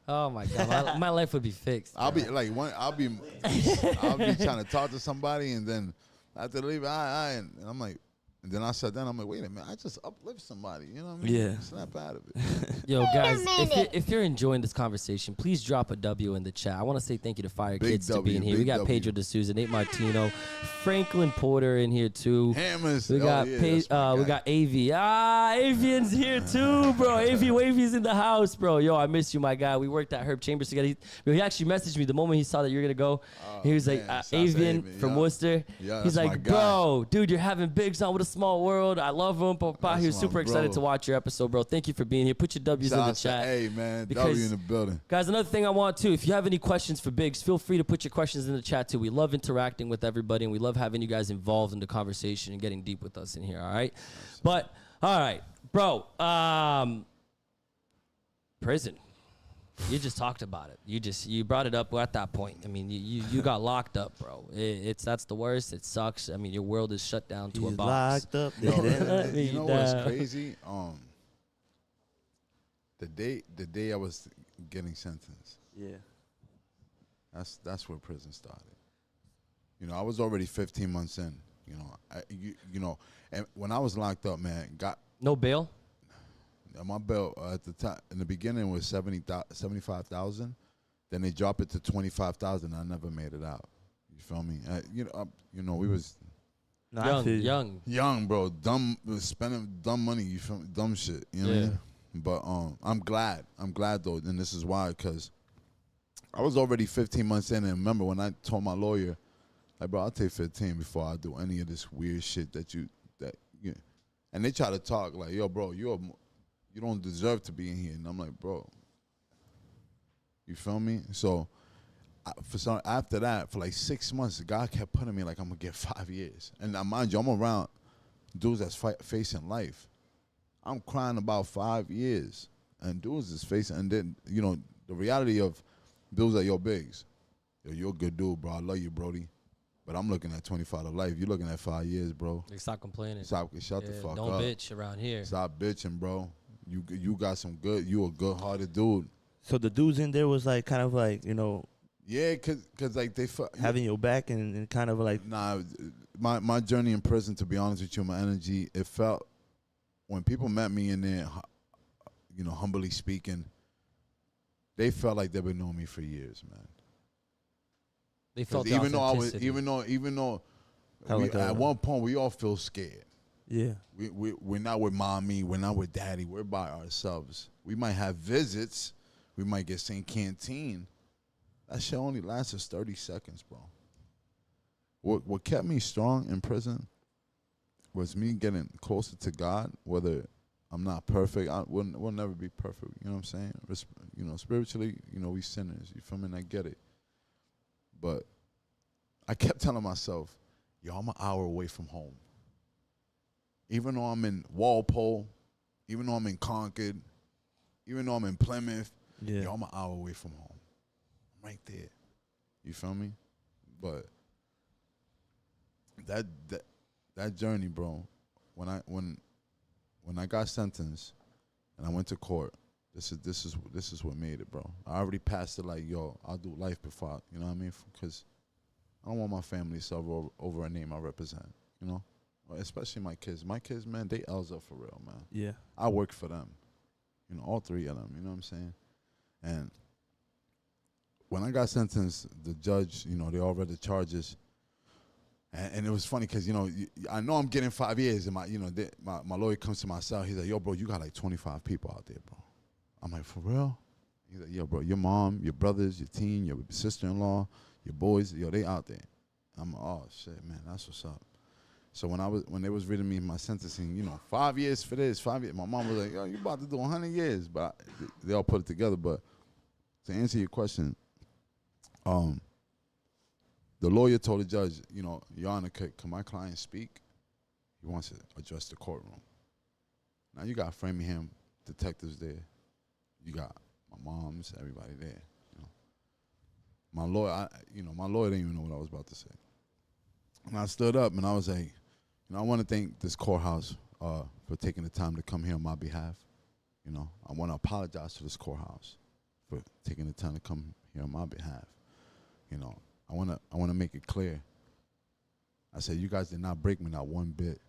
oh my God, my life would be fixed. I'll be trying to talk to somebody, and then after leaving, and I'm like. And then I sat down, I'm like, wait a minute, I just uplift somebody, you know what I mean? Yeah. Snap out of it. Yo, guys, if you're enjoying this conversation, please drop a W in the chat. I want to say thank you to Fire Kids to being here. We got Pedro D'Souza, Nate Martino, Franklin Porter in here too. Hammers. We got we got AV. Avian's here too, bro. AV Wavy's in the house, bro. Yo, I miss you, my guy. We worked at Herb Chambers together. He actually messaged me the moment he saw that you were gonna go. He was like, Avian from Worcester. Yeah, he's like, bro, dude, you're having bigs on with a small world. I love him. Papa, he was super excited to watch your episode, bro. Thank you for being here. Put your W's in the chat. Hey, man, W in the building. Guys, another thing I want to, if you have any questions for Biggs, feel free to put your questions in the chat too. We love interacting with everybody, and we love having you guys involved in the conversation and getting deep with us in here, all right? But, all right, bro, prison. You just talked about it. You brought it up at that point. I mean, you got locked up, bro. That's the worst. It sucks. I mean, your world is shut down to a box. Locked up. You know what's crazy? The day I was getting sentenced. Yeah. That's where prison started. You know, I was already 15 months in. You know, and when I was locked up, man, got no bail. My bail at the time in the beginning was $75,000. Then they dropped it to $25,000. I never made it out. You feel me? You know, we was No, I feel you. Young, bro. Dumb, spending dumb money. You feel me? Dumb shit. You know what I mean? But I'm glad. I'm glad though, and this is why, because I was already 15 months in, and remember when I told my lawyer, like, bro, I'll take 15 before I do any of this weird shit that you. And they try to talk like, yo, bro, you don't deserve to be in here, and I'm like, bro, you feel me? So. After that, for like 6 months, God kept putting me like I'm gonna get 5 years. And now, mind you, I'm around dudes that's facing life. I'm crying about 5 years, and dudes is facing. And then the reality of dudes like yo Biggs, yo, you're a good dude, bro. I love you, Brody. But I'm looking at 25 to life. You're looking at 5 years, bro. Like, stop complaining. Shut the fuck up. Don't bitch around here. Stop bitching, bro. You got some good. You a good-hearted dude. So the dudes in there was like kind of like Yeah, cause like they having your back and kind of like nah. My journey in prison, to be honest with you, my energy, it felt when people met me in there, humbly speaking, they felt like they've been knowing me for years, man. They felt the even authenticity. though like at one point we all feel scared. yeah. We're not with mommy, we're not with daddy, we're by ourselves. We might have visits, we might get St. Canteen. That shit only lasts us 30 seconds, bro. What kept me strong in prison was me getting closer to God. Whether I'm not perfect, we'll never be perfect. You know what I'm saying? Spiritually, we sinners. You feel me? And I get it. But I kept telling myself, yo, I'm an hour away from home. Even though I'm in Walpole, even though I'm in Concord, even though I'm in Plymouth, yo, I'm an hour away from home. Right there, you feel me? But that journey, bro. When I got sentenced and I went to court, this is what made it, bro. I already passed it like, yo, I'll do life before, you know what I mean? Because I don't want my family to suffer over a name I represent, especially my kids. My kids, man, they L's up for real, man. Yeah. I work for them, all three of them. You know what I'm saying? And when I got sentenced, the judge, they all read the charges, and it was funny because I know I'm getting 5 years, and my lawyer comes to my cell. He's like, "Yo, bro, you got like 25 people out there, bro." I'm like, "For real?" He's like, "Yo, bro, your mom, your brothers, your teen, your sister-in-law, your boys, yo, they out there." I'm like, "Oh shit, man, that's what's up." So when they was reading me my sentencing, 5 years for this, 5 years. My mom was like, "Yo, you about to do 100 years," but they all put it together. But to answer your question. The lawyer told the judge, Your Honor, can my client speak? He wants to address the courtroom. Now you got Framingham detectives there. You got my moms, everybody there. My lawyer, my lawyer didn't even know what I was about to say. And I stood up and I was like, I want to thank this courthouse for taking the time to come here on my behalf. I want to apologize to this courthouse for taking the time to come here on my behalf. I want to make it clear. I said, you guys did not break me not one bit.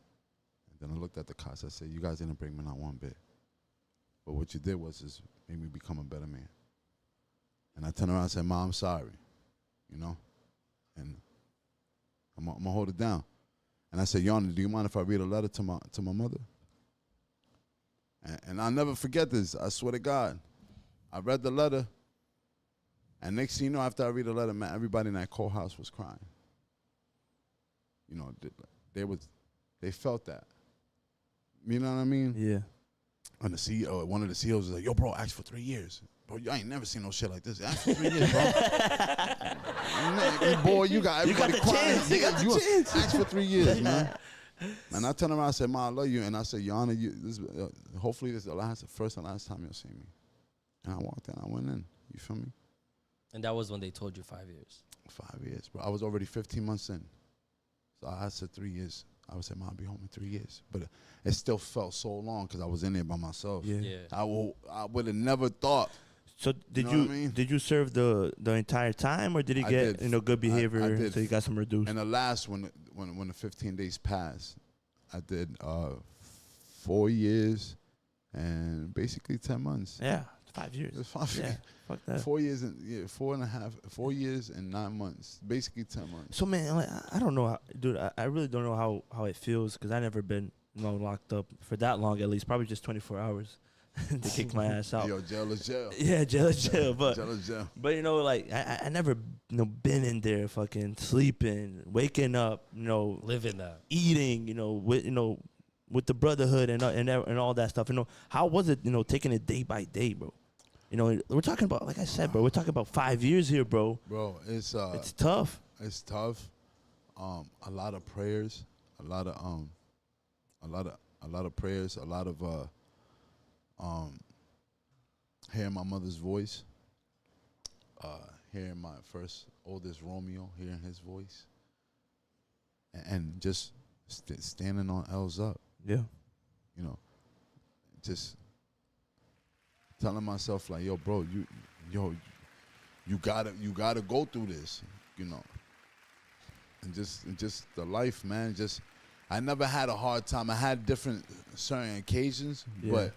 And then I looked at the cops. I said, you guys didn't break me not one bit. But what you did was make me become a better man. And I turned around and said, "Mom, I'm sorry." And I'm gonna hold it down. And I said, "Your Honor, do you mind if I read a letter to my mother?" And I'll never forget this. I swear to God. I read the letter. And next thing you know, after I read the letter, man, everybody in that courthouse was crying. They felt that. You know what I mean? Yeah. And the CEO, one of the CEOs was like, "Yo, bro, ask for 3 years. Bro, I ain't never seen no shit like this. Ask for 3 years, bro." Boy, you got everybody crying. You got the chance. Ask for 3 years, man. And I turned around and said, "Ma, I love you." And I said, "Your Honor, hopefully this is the first and last time you'll see me." And I walked in. I went in. You feel me? And that was when they told you 5 years. 5 years, bro. I was already 15 months in. So I said 3 years. I would say, "Mom, I'll be home in 3 years." But it still felt so long because I was in there by myself. Yeah. I would have never thought. So did you serve the entire time, or did he get good behavior? I did. So you got some reduced. And the last when the 15 days passed, I did 4 years and basically 10 months. Yeah, 5 years. It's 5 Yeah, years. fuck that. 4 years and 4 years and 9 months, basically 10 months. So man, like, I don't know, dude. I really don't know how it feels because I never been locked up for that long. At least probably just 24 hours to kick my ass out. Yo, jail is jail. Yeah, jail is jail. But Jail is jail. but like I never been in there fucking sleeping, waking up, Living that. eating, with the brotherhood and all that stuff. How was it, taking it day by day, bro? We're talking about, like I said, bro, we're talking about 5 years here, bro. Bro, it's tough. It's tough. A lot of prayers, a lot of prayers, a lot of hearing my mother's voice, hearing my first oldest Romeo, hearing his voice, and just standing on L's up. Yeah. Just telling myself like, yo, bro, you gotta go through this, and just the life, man. Just I never had a hard time. I had different certain occasions, but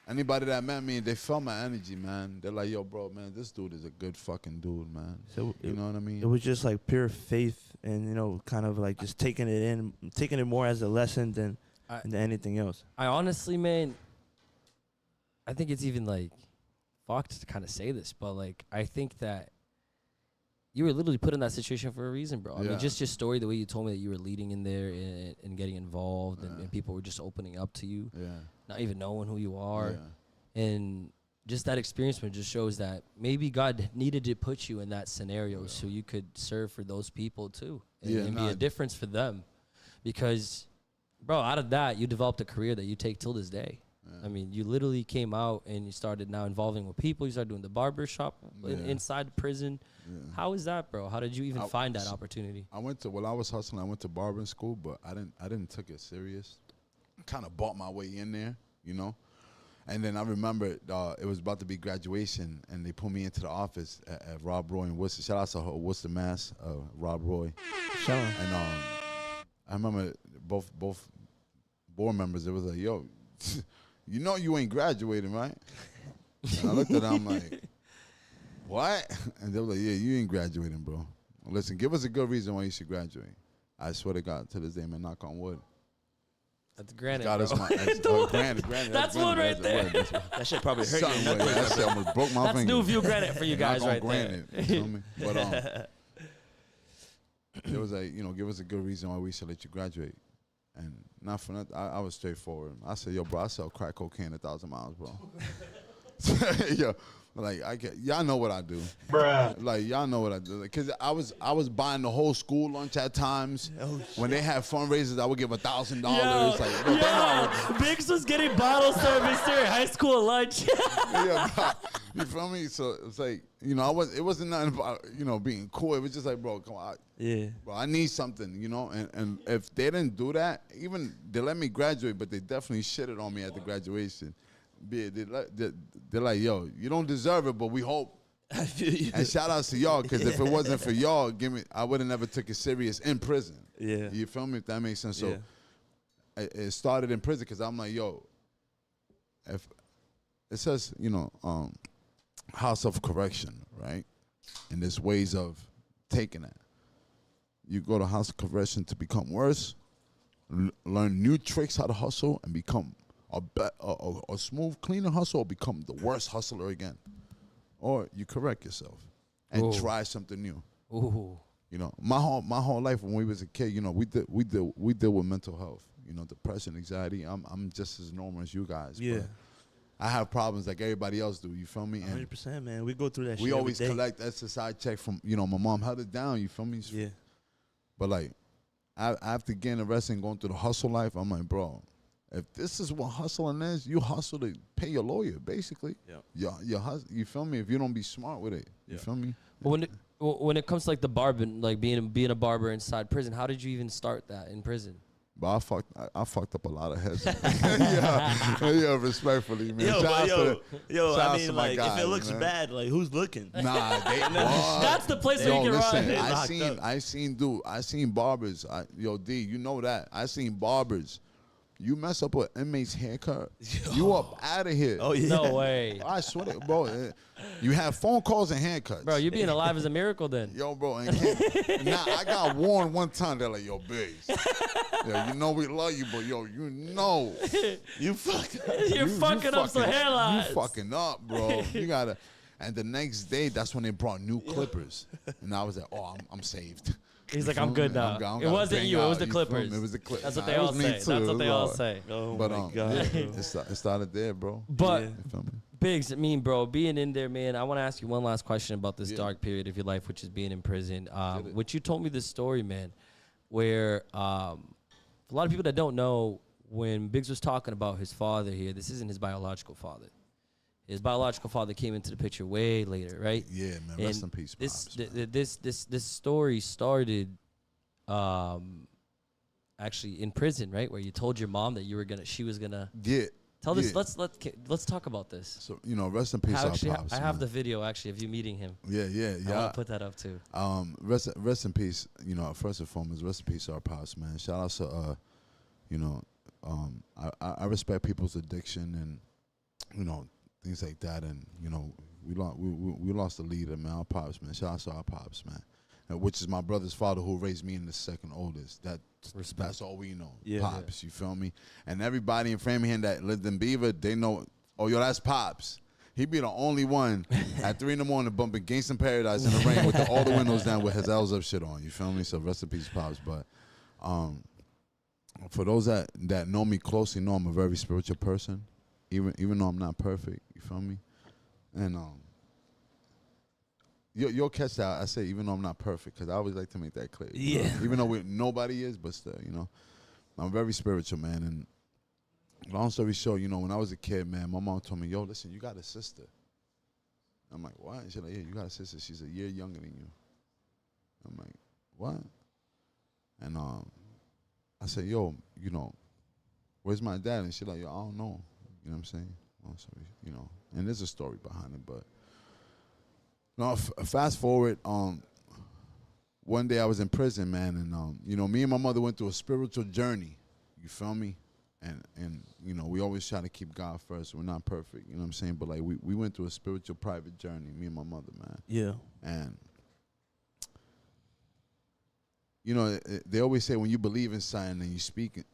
anybody that met me, they felt my energy, man. They're like, yo, bro, man, this dude is a good fucking dude, man. So you know what I mean? It was just like pure faith and, kind of like just taking it more as a lesson than anything else. I honestly, man, I think it's even like fucked to kind of say this, but like I think that you were literally put in that situation for a reason, bro. I mean, just your story, the way you told me that you were leading in there and getting involved, and people were just opening up to you, not even knowing who you are, and just that experience just shows that maybe God needed to put you in that scenario so you could serve for those people too, and be a difference for them, because, bro, out of that you developed a career that you take till this day. I mean, you literally came out and you started now involving with people. You started doing the barber shop inside the prison. How is that, bro? How did you even find that opportunity? I was hustling, I went to barbering school, but I didn't take it serious. Kind of bought my way in there, And then I remember it was about to be graduation, and they put me into the office at Rob Roy in Worcester. Shout out to Worcester, Mass, Rob Roy. Shout out. And I remember both board members. They was like, yo, you ain't graduating, right? And I looked at them, I'm like, what? And they were like, yeah, you ain't graduating, bro. Well, listen, give us a good reason why you should graduate. I swear to God, to this day, man, knock on wood. That's granted, God bro. Granted. That's one right there. That shit probably hurt Something you. like that shit almost broke my That's finger. new view granite for you guys right there. Granted, you feel me? But it was like, give us a good reason why we should let you graduate. And not for nothing, I was straightforward. I said, yo, bro, I sell crack cocaine 1,000 miles, bro. Yo, like y'all know what I do, bruh. Like y'all know what I do, cause I was buying the whole school lunch at times. When they had fundraisers, I would give $1,000. Like, Biggs was getting bottle service during high school lunch. You feel me? So it's like, it wasn't nothing about being cool. It was just like, bro, come on, bro, I need something, And if they didn't do that, even they let me graduate, but they definitely shitted on me at the graduation. They're like, yo, you don't deserve it, but we hope. I feel you. And shout outs to y'all, because if it wasn't for y'all, I would have never took it serious in prison. Yeah. You feel me? If that makes sense. So it started in prison, because I'm like, yo, if it says, house of correction, right? And there's ways of taking it. You go to house of correction to become worse, learn new tricks how to hustle, and become a smooth, cleaner hustle, or become the worst hustler again. Or you correct yourself and try something new. Ooh. My whole life when we was a kid, we deal with mental health, depression, anxiety. I'm just as normal as you guys. Yeah. I have problems like everybody else do. You feel me? 100%, man. We go through that. We shit always every day. collect SSI check from my mom held it down. You feel me? Yeah. But like, after getting arrested and going through the hustle life, I'm like, bro, if this is what hustling is, you hustle to pay your lawyer, basically. Yeah. You feel me? If you don't be smart with it, you feel me? But when it comes to like the barbering, like being a barber inside prison, how did you even start that in prison? But I fucked up a lot of heads. yeah, respectfully, man. I mean, like, if it looks bad, like, who's looking? Nah, that's the place where you can run. I seen barbers. D, you know that. I seen barbers You mess up an inmate's haircut, you up out of here. Oh yeah. No way. I swear to bro. You have phone calls and haircuts. Bro, you being alive is a miracle then. Yo, bro. Now, I got warned one time. They're like, yo, Biggs. Yo, you know we love you, but yo, you know. You fucked up. You're fucking up some hairlines. You fucking up, bro. You got to. And the next day, that's when they brought new clippers. And I was like, oh, I'm saved. He's like, I'm good now. It wasn't you. It was the Clippers. It was the Clippers. That's what they all say. That's what they all say. Oh But my God. it started there, bro. But You feel me? Biggs, bro, being in there, man, I want to ask you one last question about this dark period of your life, which is being in prison. Which you told me this story, man, where a lot of people that don't know, when Biggs was talking about his father here, this isn't his biological father. His biological father came into the picture way later, right? Yeah, man. Rest in peace, Pops, man. This story started actually in prison, right? Where you told your mom that she was gonna. Yeah. Tell this. Let's talk about this. So rest in peace, Actually, our Pops. I have man. the video actually of you meeting him. Yeah. I want to put that up too. Rest in peace. First and foremost, rest in peace, our Pops, man. Shout out to I respect people's addiction and things like that, and we lost a leader, man. Our Pops, man. Shout out to our Pops, man. Which is my brother's father, who raised me and the second oldest. That's all we know. Yeah. Pops, you feel me? And everybody in Framingham that lived in Beaver, they know, oh, yo, that's Pops. He'd be the only one at 3 a.m. bumping Gangsta Paradise in the rain with all the windows down with his L's up shit on. You feel me? So rest in peace, Pops. But for those that know me closely, know I'm a very spiritual person, even though I'm not perfect. You feel me? And you'll catch that. I say even though I'm not perfect, because I always like to make that clear. Yeah. Even though nobody is, but still, I'm very spiritual, man. And long story short, when I was a kid, man, my mom told me, yo, listen, you got a sister. I'm like, what? And she's like, yeah, you got a sister. She's a year younger than you. I'm like, what? And I said, yo, where's my dad? And she's like, yo, I don't know. You know what I'm saying? So, and there's a story behind it, but fast forward, one day I was in prison, man, and me and my mother went through a spiritual journey. You feel me? And we always try to keep God first. We're not perfect, you know what I'm saying? But like we went through a spiritual private journey, me and my mother, man. Yeah. And they always say when you believe in something and you speak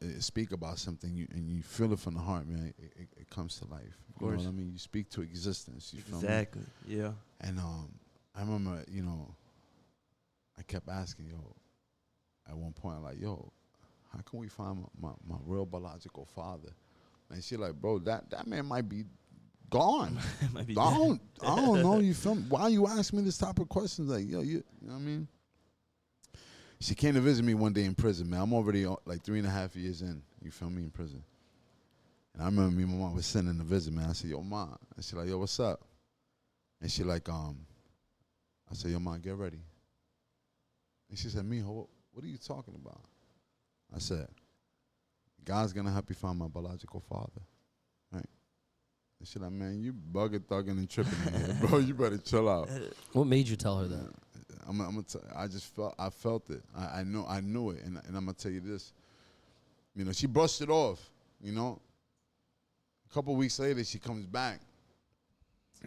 about something and you feel it from the heart, man, it comes to life. You know what I mean? You speak to existence. You feel me? Exactly. Yeah. And I remember, I kept asking, at one point, like, yo, how can we find my real biological father? And she like, bro, that man might be gone. Might be I don't know. You feel me? Why you ask me this type of questions? Like, yo, you know what I mean? She came to visit me one day in prison, man. I'm already like 3.5 years in. You feel me? In prison. And I remember me and my mom was sitting in the visit, man. I said, yo, Mom. And she like, yo, what's up? And she like, I said, yo, Mom, get ready. And she said, Mijo, what are you talking about? I said, God's going to help you find my biological father. Right? And she like, man, you bugging, thugging, and tripping in here, bro. You better chill out. What made you tell her that? I felt it. I knew it. And I'm going to tell you this. She brushed it off, A couple weeks later, she comes back,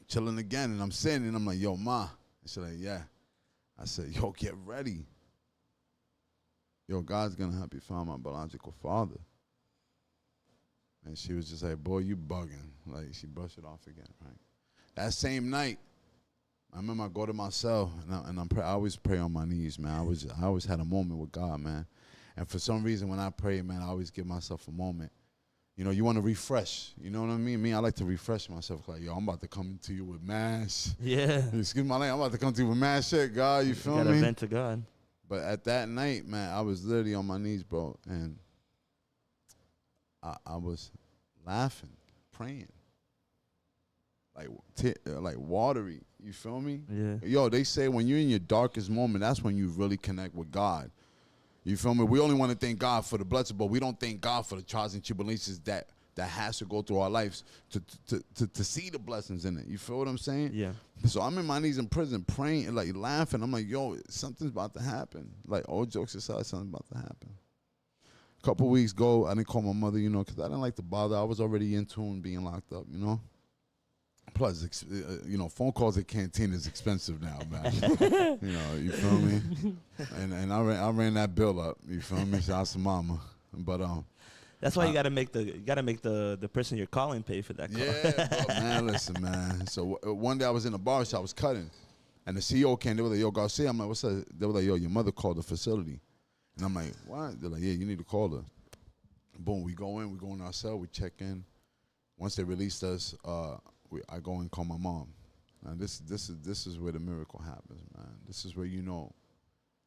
chilling again, and I'm sitting, and I'm like, yo, Ma. And she's like, yeah. I said, yo, get ready. Yo, God's going to help you find my biological father. And she was just like, boy, you bugging. Like, she brushed it off again, right? That same night, I remember I go to my cell, and I always pray on my knees, man. I always had a moment with God, man. And for some reason, when I pray, man, I always give myself a moment. You want to refresh. You know what I mean? I like to refresh myself. Like, yo, I'm about to come to you with mash. Yeah. Excuse my language. I'm about to come to you with mash shit, God. You feel me? Gotta vent to God. But at that night, man, I was literally on my knees, bro, and I was laughing, praying, like watery. You feel me? Yeah. Yo, they say when you're in your darkest moment, that's when you really connect with God. You feel me? We only want to thank God for the blessing, but we don't thank God for the trials and tribulations that has to go through our lives to see the blessings in it. You feel what I'm saying? Yeah. So I'm in my knees in prison praying and like laughing. I'm like, yo, something's about to happen. Like, all jokes aside, something's about to happen. A couple weeks go, I didn't call my mother, you know, because I didn't like to bother. I was already in tune being locked up, you know. Plus, you know, phone calls at canteen is expensive now, man. You know, you feel me? And I ran that bill up. You feel me? Shout out to mama. But That's why you gotta make the person you're calling pay for that call. yeah, but man, listen, man. So one day I was in a bar shop, I was cutting, and the CEO came. They were like, "Yo, Garcia," I'm like, "What's up?" They were like, "Yo, your mother called the facility," and I'm like, "What?" They're like, "Yeah, you need to call her." Boom, we go in our cell, we check in. Once they released us, I go and call my mom. And this is where the miracle happens, man. This is where you know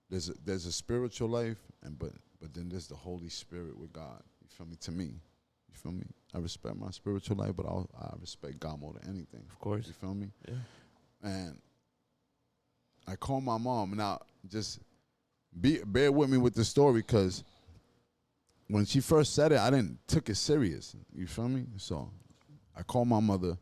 there's a spiritual life, but then there's the Holy Spirit with God. You feel me? To me, you feel me? I respect my spiritual life, but I respect God more than anything. Of course. You feel me? Yeah. And I call my mom. Now, just bear with me with the story, because when she first said it, I didn't took it serious. You feel me? So I called my mother.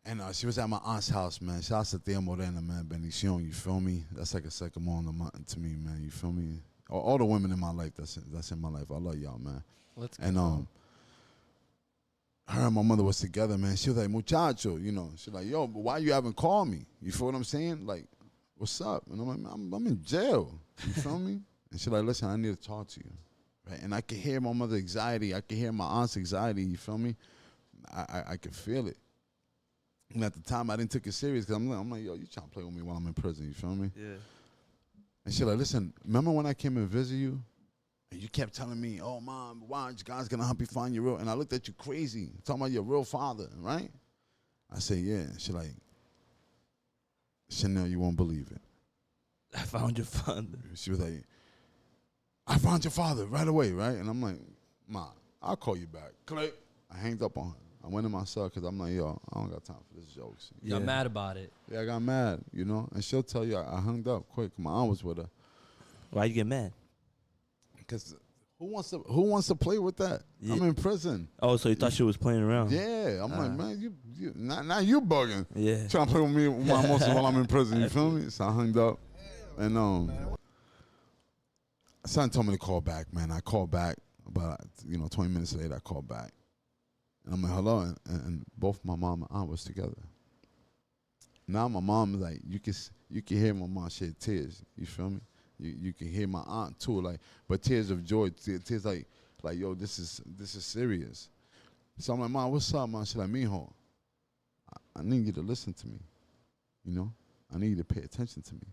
And she was at my aunt's house, man. Shout out to Tia Morena, man. Bendición, you feel me? That's like a second mom to me, man. You feel me? All the women in my life, that's in my life. I love y'all, man. Let's go. And her and my mother was together, man. She was like, muchacho, you know. She's like, yo, but why you haven't called me? You feel what I'm saying? Like, what's up? And I'm like, I'm in jail. You feel me? And she's like, listen, I need to talk to you. Right? And I could hear my mother's anxiety. I could hear my aunt's anxiety. You feel me? I could feel it. And at the time, I didn't take it serious, because I'm like, yo, you trying to play with me while I'm in prison, you feel me? Yeah. And she's like, listen, remember when I came and visit you? And you kept telling me, oh, Mom, why God's going to help you find your real? And I looked at you crazy, talking about your real father, right? I said, yeah. She's like, Cheniel, you won't believe it. I found your father. She was like, I found your father right away, right? And I'm like, Ma, I'll call you back. Click. I hanged up on her. I went in my cell because I'm like, yo, I don't got time for this jokes. You got mad about it. Yeah, I got mad, you know. And she'll tell you I hung up quick. My aunt was with her. Why you get mad? Because who wants to play with that? Yeah. I'm in prison. Oh, so you thought she was playing around? Yeah, I'm like, man, you now you bugging. Yeah. Trying to play with me while I'm in prison. You feel me? So I hung up, and son told me to call back. Man, I called back about 20 minutes later. I called back. And I'm like, hello, and both my mom and aunt was together. Now my mom is like, you can hear my mom shed tears. You feel me? You can hear my aunt too, like, but tears of joy, tears like yo, this is serious. So I'm like, Mom, what's up, Mom? She's like, mijo, I need you to listen to me. You know, I need you to pay attention to me.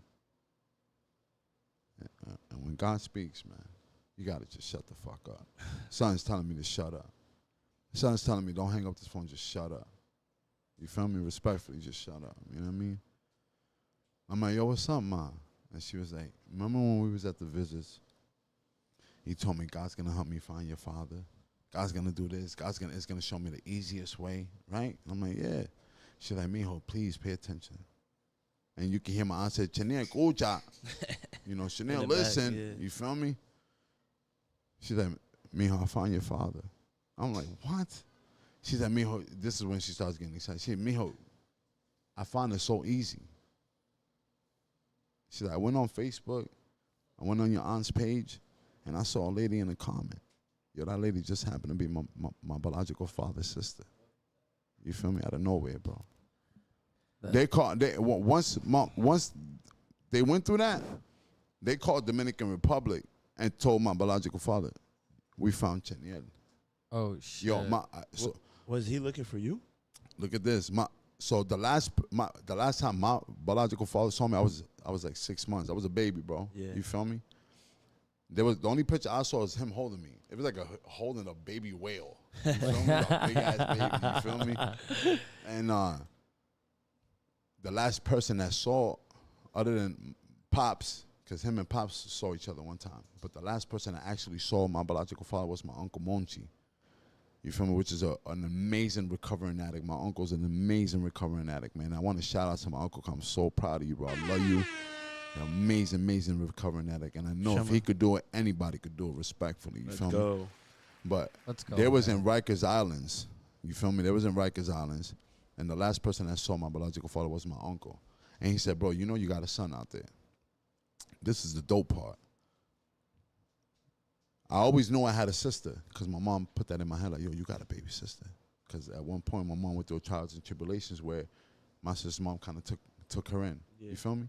And when God speaks, man, you gotta just shut the fuck up. Son's telling me to shut up. Son's telling me, don't hang up this phone, just shut up. You feel me? Respectfully, just shut up. You know what I mean? I'm like, yo, what's up, Ma? And she was like, remember when we was at the visits? He told me, God's going to help me find your father. God's going to do this. It's going to show me the easiest way, right? I'm like, yeah. She's like, mijo, please pay attention. And you can hear my aunt say, Cheniel, escucha. You know, Cheniel, listen. Yeah. You feel me? She's like, mijo, I found your father. I'm like, what? She's like, mijo, this is when she starts getting excited. She said, mijo, I found it so easy. She's like, I went on Facebook, I went on your aunt's page, and I saw a lady in a comment. Yo, that lady just happened to be my biological father's sister. You feel me? Out of nowhere, bro. Once they went through that, they called Dominican Republic and told my biological father, we found Cheniel. Oh shit. Yo, Was he looking for you? look at this. So the last time my biological father saw me, I was like 6 months. I was a baby, bro. Yeah. You feel me? The only picture I saw was him holding me. It was like holding a baby whale. You feel me? A big ass baby. You feel me? And the last person that saw, other than Pops, because him and Pops saw each other one time, but the last person that actually saw my biological father was my Uncle Monchi. You feel me? Which is an amazing recovering addict. My uncle's an amazing recovering addict, man. I want to shout out to my uncle. I'm so proud of you, bro. I love you. You're an amazing recovering addict. And I know if he could do it, anybody could do it respectfully. You feel me? But there was in Rikers Islands. You feel me? There was in Rikers Islands. And the last person that saw my biological father was my uncle. And he said, bro, you know you got a son out there. This is the dope part. I always knew I had a sister because my mom put that in my head, like, yo, you got a baby sister. Because at one point, my mom went through trials and tribulations where my sister's mom kind of took her in. Yeah. You feel me?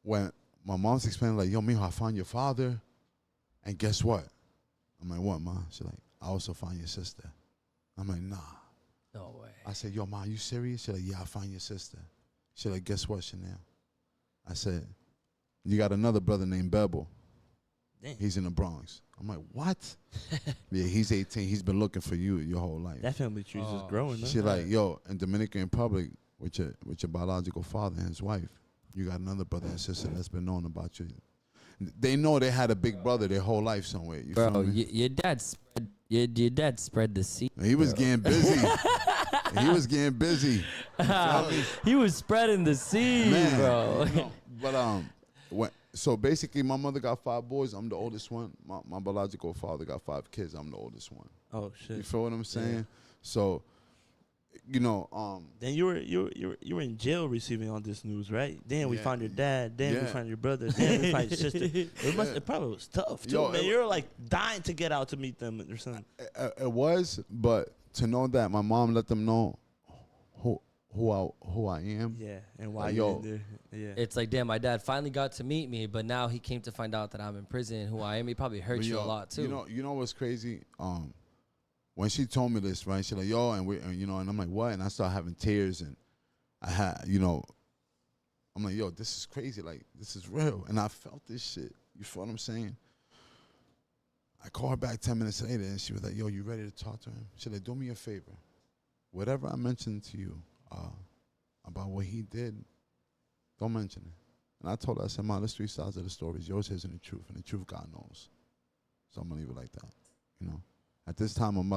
When my mom's explaining, like, yo, mijo, I found your father, and guess what? I'm like, what, ma? She's like, I also found your sister. I'm like, nah. No way. I said, yo, ma, you serious? She's like, yeah, I found your sister. She's like, guess what, Cheniel? I said, you got another brother named Bebo. Damn. He's in the Bronx. I'm like, what? Yeah, he's 18. He's been looking for you your whole life. That family tree is growing. She's like, yo, in Dominican Republic, with your biological father and his wife, you got another brother and sister that's been knowing about you. They know they had a big brother their whole life somewhere. You Bro, feel me? your dad spread the seed. He was getting busy. He was getting busy. He was spreading the seed, Man, bro. you know, but so basically, my mother got 5 boys. I'm the oldest one. My biological father got 5 kids. I'm the oldest one. Oh shit! You feel what I'm saying? Yeah. So, you know, then you were in jail receiving all this news, right? Then we found your dad. Then we found your brother. Then we found your sister. It probably was tough too, man. You're like dying to get out to meet them or something. It was, but to know that my mom let them know who I am. Yeah, and why you're in there. Yeah. It's like, damn, my dad finally got to meet me, but now he came to find out that I'm in prison, who I am. He probably hurt you a lot too. You know what's crazy? When she told me this, right? She's like, yo, and I'm like, what? And I started having tears, and I had, I'm like, yo, this is crazy. Like, this is real. And I felt this shit. You feel what I'm saying? I called her back 10 minutes later, and she was like, yo, you ready to talk to him? She's like, do me a favor. Whatever I mentioned to you about what he did, don't mention it. And I told her, I said, Ma, there's 3 sides of the story. Yours isn't the truth, and the truth God knows. So I'm gonna leave it like that. At this time, I'm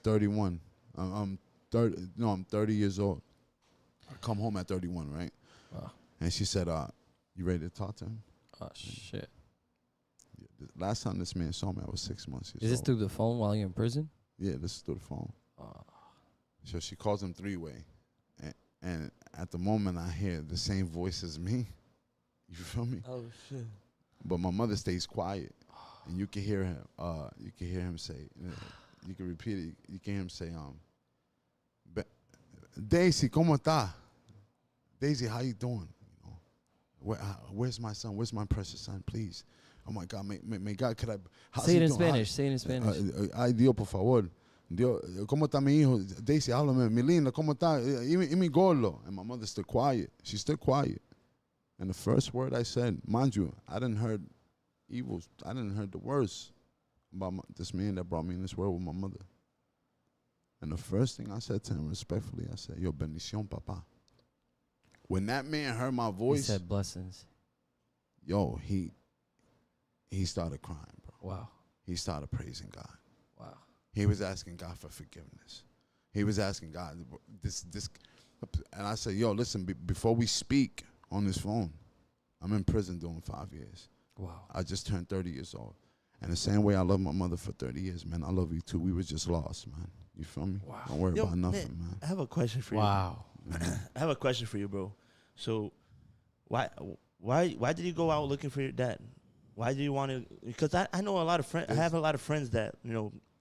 31. I'm 30 years old. I come home at 31, right? Wow. And she said, you ready to talk to him? Oh shit! Yeah, the last time this man saw me, I was 6 months. Is this through the phone while you're in prison? Yeah, this is through the phone. So she calls him 3-way. And at the moment, I hear the same voice as me. You feel me? Oh shit! But my mother stays quiet, and you can hear him. You can hear him say. You can repeat it. You can hear him say, Daisy, ¿cómo está? Daisy, how you doing? Where's my son? Where's my precious son? Please. Oh my God, may God, could I? Say it in Spanish. Say it in Spanish. Ay, Dios, por favor. Dios, ¿cómo está mi hijo? Daisy, háblame, mi linda, ¿cómo está? Y mi gordo. And my mother stood quiet. She stood quiet. And the first word I said, mind you, I didn't heard evils. I didn't heard the worst about this man that brought me in this world with my mother. And the first thing I said to him, respectfully, I said, yo, bendición, papa. When that man heard my voice, he said blessings. Yo, he started crying, bro. Wow. He started praising God. Wow. He was asking God for forgiveness. He was asking God this, and I said, yo, listen, before we speak on this phone, I'm in prison doing 5 years. Wow. I just turned 30 years old. And the same way I love my mother for 30 years, man, I love you too. We was just lost, man. You feel me? Wow. Don't worry about nothing, man. I have a question for you. Wow. I have a question for you, bro. So, why did you go out looking for your dad? Why do you want to? Because I know a lot of friends. I have a lot of friends that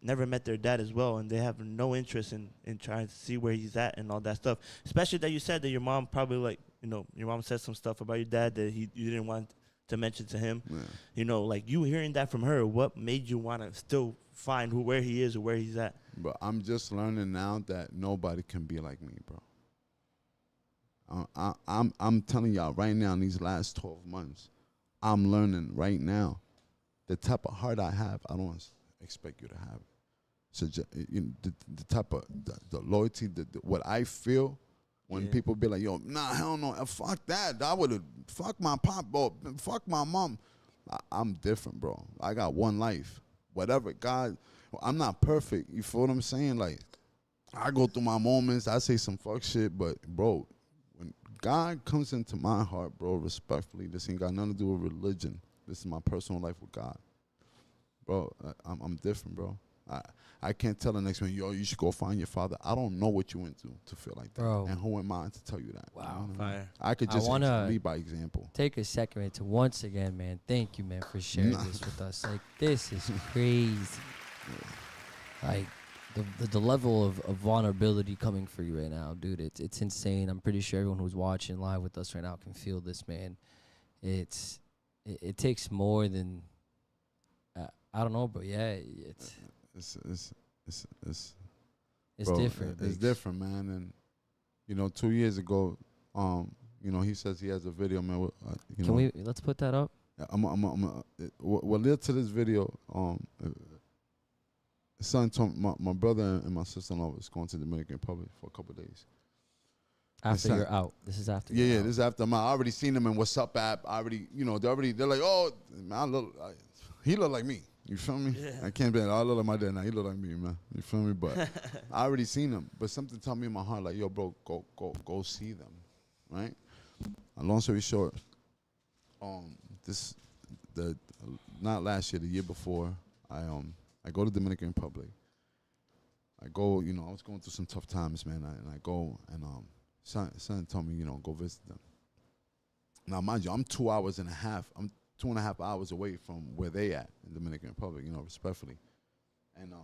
never met their dad as well, and they have no interest in trying to see where he's at and all that stuff. Especially that you said that your mom probably your mom said some stuff about your dad that you didn't want to mention to him. Yeah. Like you hearing that from her, what made you want to still find where he is or where he's at? But I'm just learning now that nobody can be like me, bro. I'm telling y'all right now, in these last 12 months, I'm learning right now the type of heart I have. I don't expect you to have. So the type of the loyalty, what I feel when people be like, yo, nah, hell no, fuck that. I would have fuck my pop, bro, fuck my mom. I'm different, bro. I got one life. Whatever God, I'm not perfect. You feel what I'm saying? Like, I go through my moments. I say some fuck shit, but bro, when God comes into my heart, bro, respectfully, this ain't got nothing to do with religion. This is my personal life with God. Bro, I'm different, bro. I can't tell the next man, yo, you should go find your father. I don't know what you went through to feel like that. Bro. And who am I to tell you that? Wow. You know what I mean? Fire. I could I just wanna lead by example. Take a second man, to once again, man, thank you, man, for sharing this with us. Like, this is crazy. Like, the level of vulnerability coming for you right now, dude, it's insane. I'm pretty sure everyone who's watching live with us right now can feel this, man. It takes more than, I don't know, but yeah, it's Bro, different. It's Biggs. different, man. And, you know, 2 years ago, you know, he says he has a video, man. Let's put that up? What led to this video, son told my brother and my sister-in-law was going to the Dominican Republic for a couple of days. After you're out. This is after you're Yeah, out. this is after I already seen them in What's Up app. I already, you know, they're like, oh, man, he look like me. You feel me? Yeah. I can't be. I look like my dad now. He look like me, man. You feel me? But I already seen him. But something told me in my heart, like, yo, bro, go see them, right? Long story short, not last year, the year before, I go to Dominican Republic. I go, you know, I was going through some tough times, man. And I go and son told me, you know, go visit them. Now, mind you, I'm 2.5 hours away from where they at in Dominican Republic, you know, respectfully. And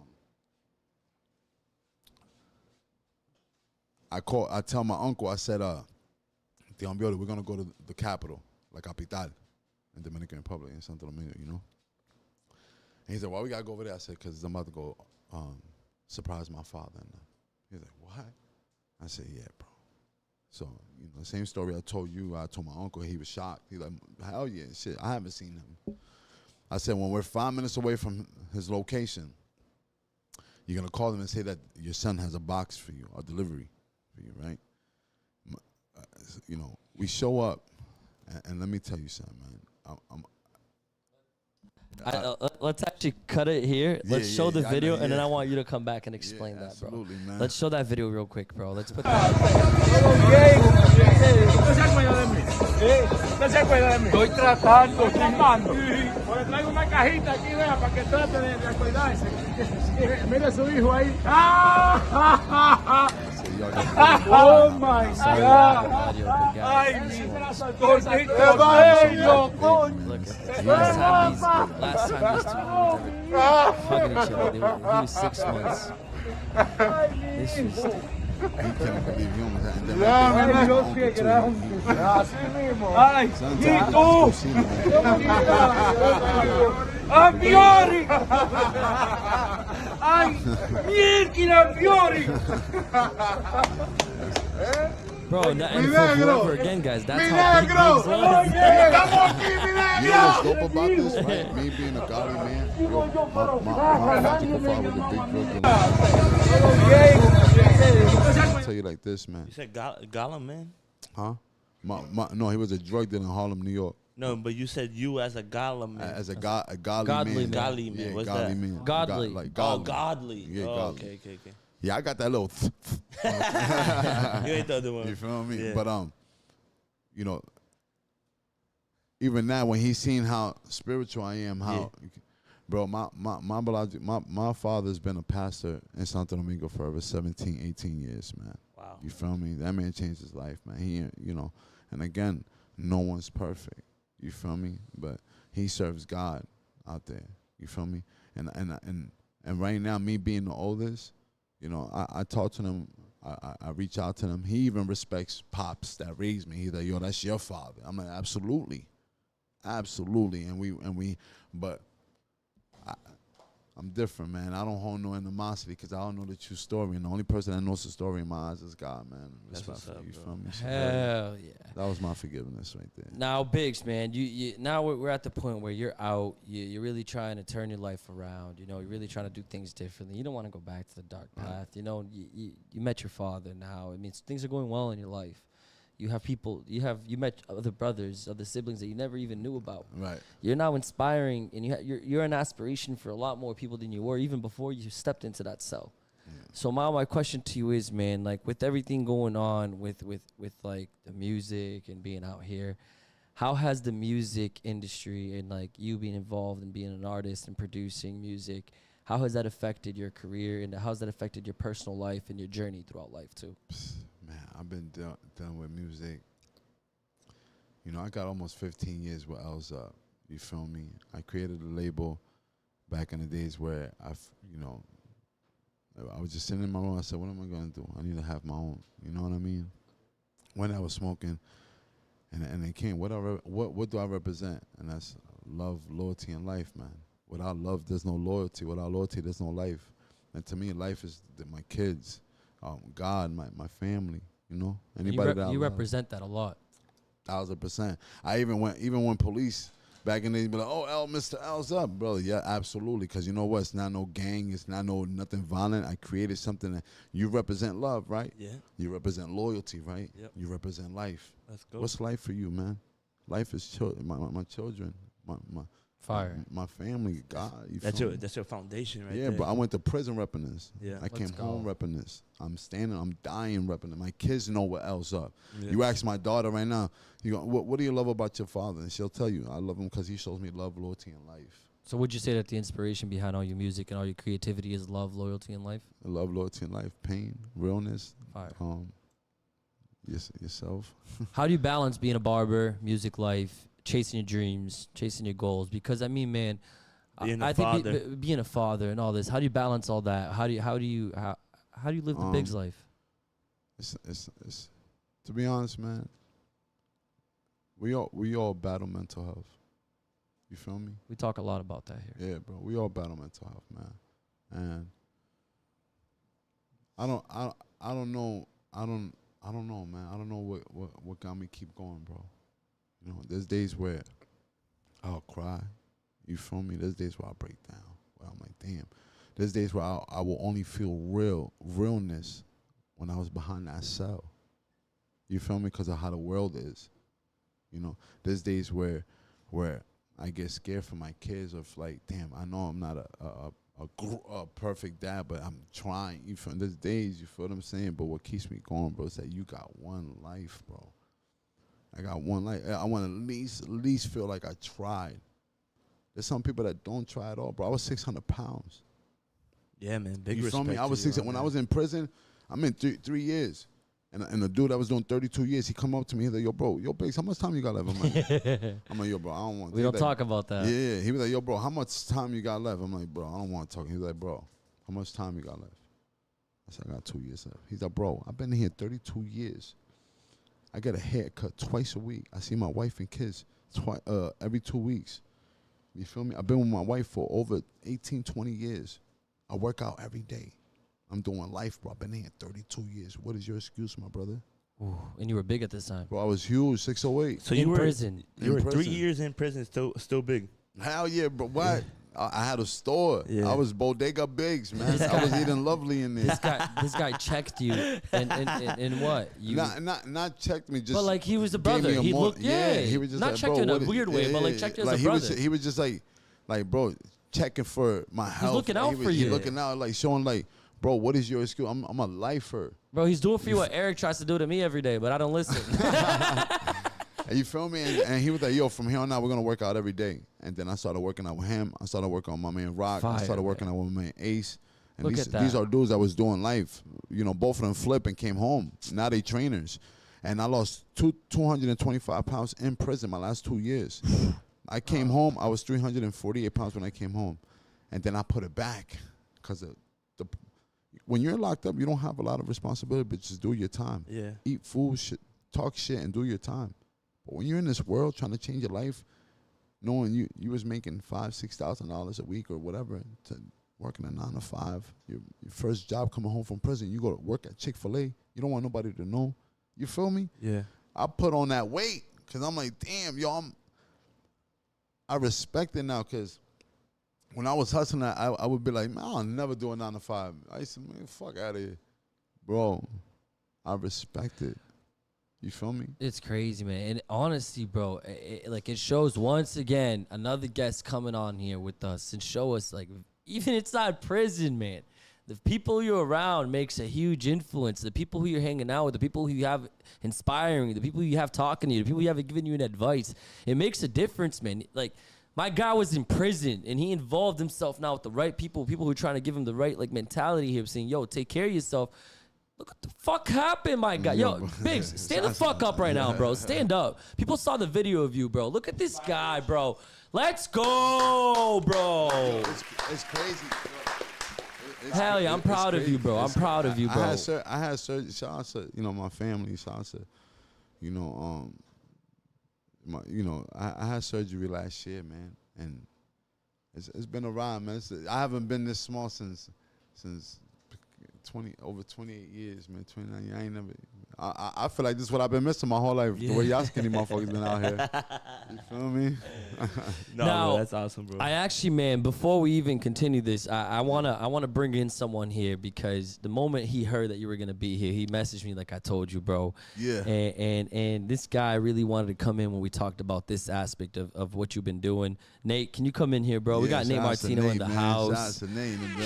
I tell my uncle, I said, Tío Ambiori, we're gonna go to the capital, La Capital, in Dominican Republic, in Santo Domingo, you know. And he said, why we gotta go over there? I said, because I'm about to go surprise my father. And he's like, what? I said, yeah, bro. So, you know, the same story I told you, I told my uncle. He was shocked. He's like, hell yeah, shit, I haven't seen him. I said, when we're 5 minutes away from his location, you're going to call him and say that your son has a box for you, a delivery for you, right? You know, we show up, and let me tell you something, man. Let's actually cut it here. Let's show the video, and then I want you to come back and explain that, bro. Absolutely, man. Let's show that video real quick, bro. Let's put that. ¿Usted se acuerda de mí? Estoy tratando, filmando. Le traigo una cajita aquí, vea, para que trate de acordarse. Mire a su hijo ahí. Oh my God. Ay, mi gordito. Look, last time these two were hugging each other, he was 6 months. This was... He can't believe he almost had that. Ay, Dios que grande. Así mismo. Ay, y tú. Ambiori. Ay, mierda, Ambiori. Bro, and forever again, guys. That's how big Biggs was. You know what's dope about this, right? Me being a godly man, yo, my biological father was a big drug dealer. I'll tell you like this, man. You said Gollum, man? Huh? No, he was a drug dealer in Harlem, New York. No, but you said you as a Gollum, man. As a godly Godly man. man. Godly man. Yeah, What's godly that? man. Godly. Like Oh, godly. godly. Yeah, oh, godly. okay. Yeah, I got that little. You ain't the other one. You feel me? Yeah. But you know, even now when he's seen how spiritual I am, bro, my father's been a pastor in Santo Domingo for over 17, 18 years, man. Wow. You feel me? That man changed his life, man. He, you know, and again, no one's perfect. You feel me? But he serves God out there. You feel me? And right now, me being the oldest, you know, I talk to them. I reach out to them. He even respects pops that raised me. He's like, yo, that's your father. I'm like, absolutely. But I'm different, man. I don't hold no animosity because I don't know the true story. And the only person that knows the story in my eyes is God, man. That's what's Respectfully, up, you bro. feel me? So Hell yeah. that was my forgiveness right there. Now, Biggs, man, you now we're at the point where you're out. You're really trying to turn your life around. You know, you're really trying to do things differently. You don't want to go back to the dark path. You know, you met your father now. It means things are going well in your life. You have people. You met other brothers, other siblings that you never even knew about. Right. You're now inspiring, and you're an aspiration for a lot more people than you were even before you stepped into that cell. Yeah. So my question to you is, man, like with everything going on with like the music and being out here, how has the music industry and like you being involved and being an artist and producing music, how has that affected your career, and how's that affected your personal life and your journey throughout life too? Man, I've been done with music. You know, I got almost 15 years with L's Up. You feel me? I created a label back in the days where you know, I was just sitting in my room. I said, what am I going to do? I need to have my own. You know what I mean? When I was smoking, and it came, what do I represent? And that's love, loyalty, and life, man. Without love, there's no loyalty. Without loyalty, there's no life. And to me, life is my kids, God, my family. You know, anybody that I you love. represent that a lot. 1,000%. I even when police back in the day be like, oh, Mr. L's Up, brother. Yeah, absolutely. Because you know what? It's not no gang. It's not nothing violent. I created something that you represent love, right? Yeah. You represent loyalty, right? Yep. You represent life. Let's go. What's life for you, man? Life is my children, Fire. my family, God. That's feel me? that's your foundation right Yeah, there. but I went to prison repping this. Yeah. I came Let's home go. repping this. I'm dying repping it. My kids know what else up. Yeah. You ask my daughter right now, you go, what do you love about your father? And she'll tell you, I love him because he shows me love, loyalty, and life. So would you say that the inspiration behind all your music and all your creativity is love, loyalty, and life? Love, loyalty, and life. Pain, realness. Fire. Yourself. How do you balance being a barber, music life, chasing your dreams, chasing your goals? Because I mean, man, Being I a think father. being a father and all this. How do you balance all that? How do you live the Biggs life? It's to be honest, man. We all battle mental health. You feel me? We talk a lot about that here. Yeah, bro. We all battle mental health, man. And I don't know, man. I don't know what got me keep going, bro. You know, there's days where I'll cry. You feel me? There's days where I break down. Where I'm like, damn. There's days where I will only feel realness when I was behind that cell. You feel me? Because of how the world is. You know, there's days where I get scared for my kids of like, damn, I know I'm not a perfect dad, but I'm trying. You feel? There's days, you feel what I'm saying? But what keeps me going, bro, is that you got one life, bro. I got one life. I want to at least feel like I tried. There's some people that don't try at all, bro. I was 600 pounds. Yeah, man. Big You feel respect me? I was to you 600. on When I that. was in prison, I'm in 3 years. And the dude that was doing 32 years, he come up to me, he's like, yo, bro, Biggs, how much time you got left? I'm like, yo, bro, I don't want to. We don't talk about that. Yeah, he was like, yo, bro, how much time you got left? I'm like, bro, I don't want to talk. He was like, bro, how much time you got left? I said, I got 2 years left. He's like, bro, I've been here 32 years. I get a haircut twice a week. I see my wife and kids every 2 weeks. You feel me? I've been with my wife for over 18, 20 years. I work out every day. I'm doing life, bro. I've been here 32 years. What is your excuse, my brother? Ooh, and you were big at this time. Bro, I was huge, 608. So in you were prison. You were In 3 prison. years in prison, still big. Hell yeah, bro. What? I had a store. Yeah. I was Bodega Biggs, man. This I was guy- eating lovely in there. This guy checked you and what? You Not checked me, just But like he was a gave me brother. He mo- looked he was just not like, checked bro, you in a what is- weird way, but like yeah, checked you as like a he brother. he was just like bro, checking for my health. looking out he was, for he you. looking out, like showing like, bro, what is your excuse? I'm a lifer. Bro, he's doing for you what Eric tries to do to me every day, but I don't listen. And you feel me? And he was like, yo, from here on out, we're going to work out every day. And then I started working out with him. I started working on my man Rock. I Fire, started working man. out with my man Ace. And Look these, at that. these are dudes that was doing life. You know, both of them flipped and came home. Now they trainers. And I lost 225 pounds in prison my last 2 years. I came home. I was 348 pounds when I came home. And then I put it back. Because when you're locked up, you don't have a lot of responsibility, but just do your time. Yeah. Eat food, talk shit, and do your time. But when you're in this world trying to change your life, knowing you was making $5,000-$6,000 a week or whatever, to working a 9 to 5, your first job coming home from prison, you go to work at Chick-fil-A, you don't want nobody to know. You feel me? Yeah. I put on that weight because I'm like, damn, yo, I respect it now because when I was hustling, I would be like, man, I'll never do a 9 to 5. I used to, man, fuck out of here. Bro, I respect it. You feel me? It's crazy, man. And honestly, bro, it shows once again another guest coming on here with us and show us like even inside prison, man, the people you're around makes a huge influence. The people who you're hanging out with, the people who you have inspiring, the people you have talking to you, the people you have giving you an advice, it makes a difference, man. Like My guy was in prison, and he involved himself now with the right people who are trying to give him the right mentality here, saying, yo, take care of yourself. Look what the fuck happened, my guy. Yo, Biggs, stand the fuck up right now, bro. Stand up. People saw the video of you, bro. Look at this guy, bro. Let's go, bro. It's crazy. Hell yeah, I'm proud of you, bro. I'm proud of you, bro. I had surgery. Shout out to my family. Shout out to I had surgery last year, man, and it's been a ride, man. I haven't been this small since over 28 years, man. 29 years. I ain't never. I feel like this is what I've been missing my whole life. Yeah. The way y'all skinny motherfuckers been out here. You feel me? No, bro, that's awesome, bro. I actually, man, before we even continue this, I wanna bring in someone here because the moment he heard that you were gonna be here, he messaged me like I told you, bro. Yeah. And this guy really wanted to come in when we talked about this aspect of what you've been doing. Nate, can you come in here, bro? Yeah, we got Nate Martino in the house.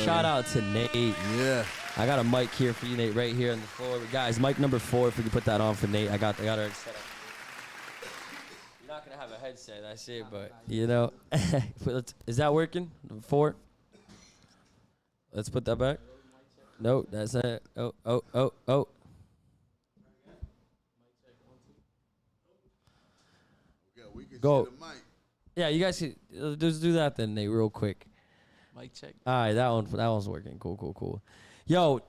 Shout out to Nate. Yeah. I got a mic here for you, Nate, right here on the floor. Guys, mic number 4, if we can put that on for Nate. I got her set up. You're not going to have a headset, I see it, but, is that working? 4? Let's put that back. No, that's it. Oh. Go. Yeah, you guys should just do that then, Nate, real quick. Mic check. All right, that one's working. Cool. Yo,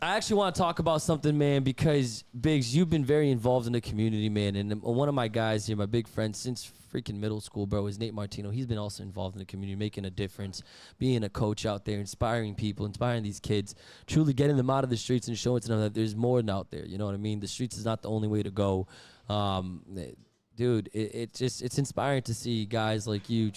I actually want to talk about something, man, because Biggs, you've been very involved in the community, man. And one of my guys here, my big friend since freaking middle school, bro, is Nate Martino. He's been also involved in the community, making a difference, being a coach out there, inspiring people, inspiring these kids, truly getting them out of the streets and showing to them that there's more than out there. You know what I mean? The streets is not the only way to go. Dude, it's inspiring to see guys like you,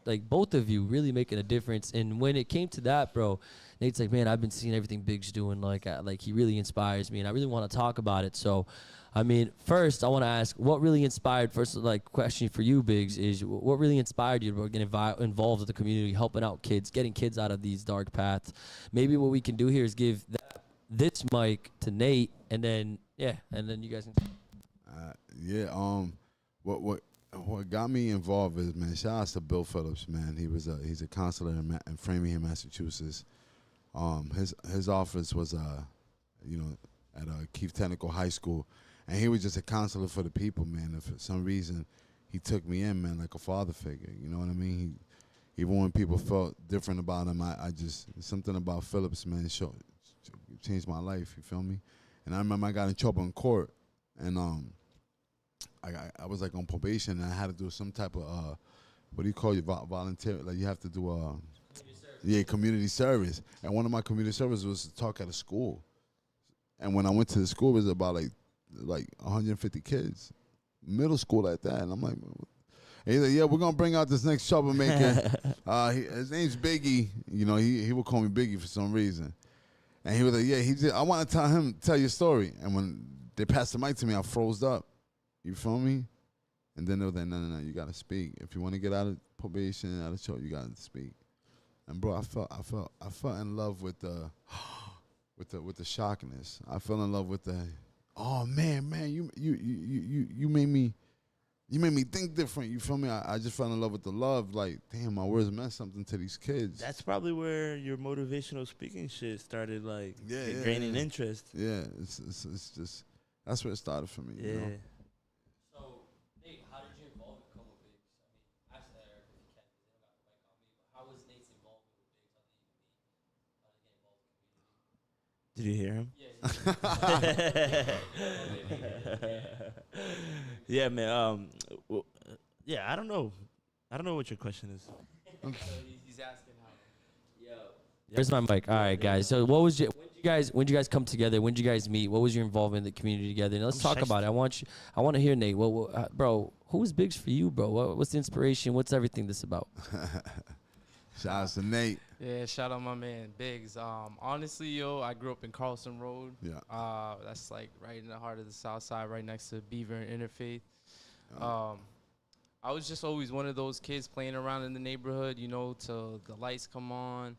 like both of you, really making a difference. And when it came to that, bro, Nate's like, man, I've been seeing everything Biggs doing. Like he really inspires me, and I really want to talk about it. So, I mean, first I want to ask, what really inspired? First, like, question for you, Biggs, is what really inspired you to get involved with the community, helping out kids, getting kids out of these dark paths? Maybe what we can do here is give this mic to Nate, and then you guys can. What got me involved is, man, shout out to Bill Phillips, man. He's a counselor in Framingham, Massachusetts. His office was at Keith Technical High School, and he was just a counselor for the people, man. And for some reason, he took me in, man, like a father figure. You know what I mean? Even when people felt different about him, I just something about Phillips, man, changed my life. You feel me? And I remember I got in trouble in court, and I was like on probation, and I had to do some type of what do you call it, volunteer? Like you have to do community service. And one of my community services was to talk at a school. And when I went to the school, it was about like 150 kids, middle school at that. And I'm like, and he's like, yeah, we're gonna bring out this next troublemaker. His name's Biggie. You know, he would call me Biggie for some reason. And he was like, yeah, I want to tell your story. And when they passed the mic to me, I froze up. You feel me? And then they were like, no, you gotta speak. If you want to get out of probation, out of show, you gotta speak. And bro, I fell in love with the shockness. I fell in love with the, oh man, you made me think different. You feel me? I just fell in love with the love. Like, damn, my words meant something to these kids. That's probably where your motivational speaking shit started, like gaining interest. Yeah, it's just that's where it started for me. Yeah. You know? Did you hear him? Yeah, man. I don't know. I don't know what your question is. He's asking how. Yo. Where's my mic? All right, guys. So when did you guys come together? When did you guys meet? What was your involvement in the community together? And let's talk about it. I want to hear, Nate. Bro, who was Biggs for you, bro? What's the inspiration? What's everything this about? Shout out to Nate. Yeah, shout out my man Biggs. Honestly, yo, I grew up in Carlson Road. Yeah. That's like right in the heart of the South Side, right next to Beaver and Interfaith. I was just always one of those kids playing around in the neighborhood, you know, till the lights come on.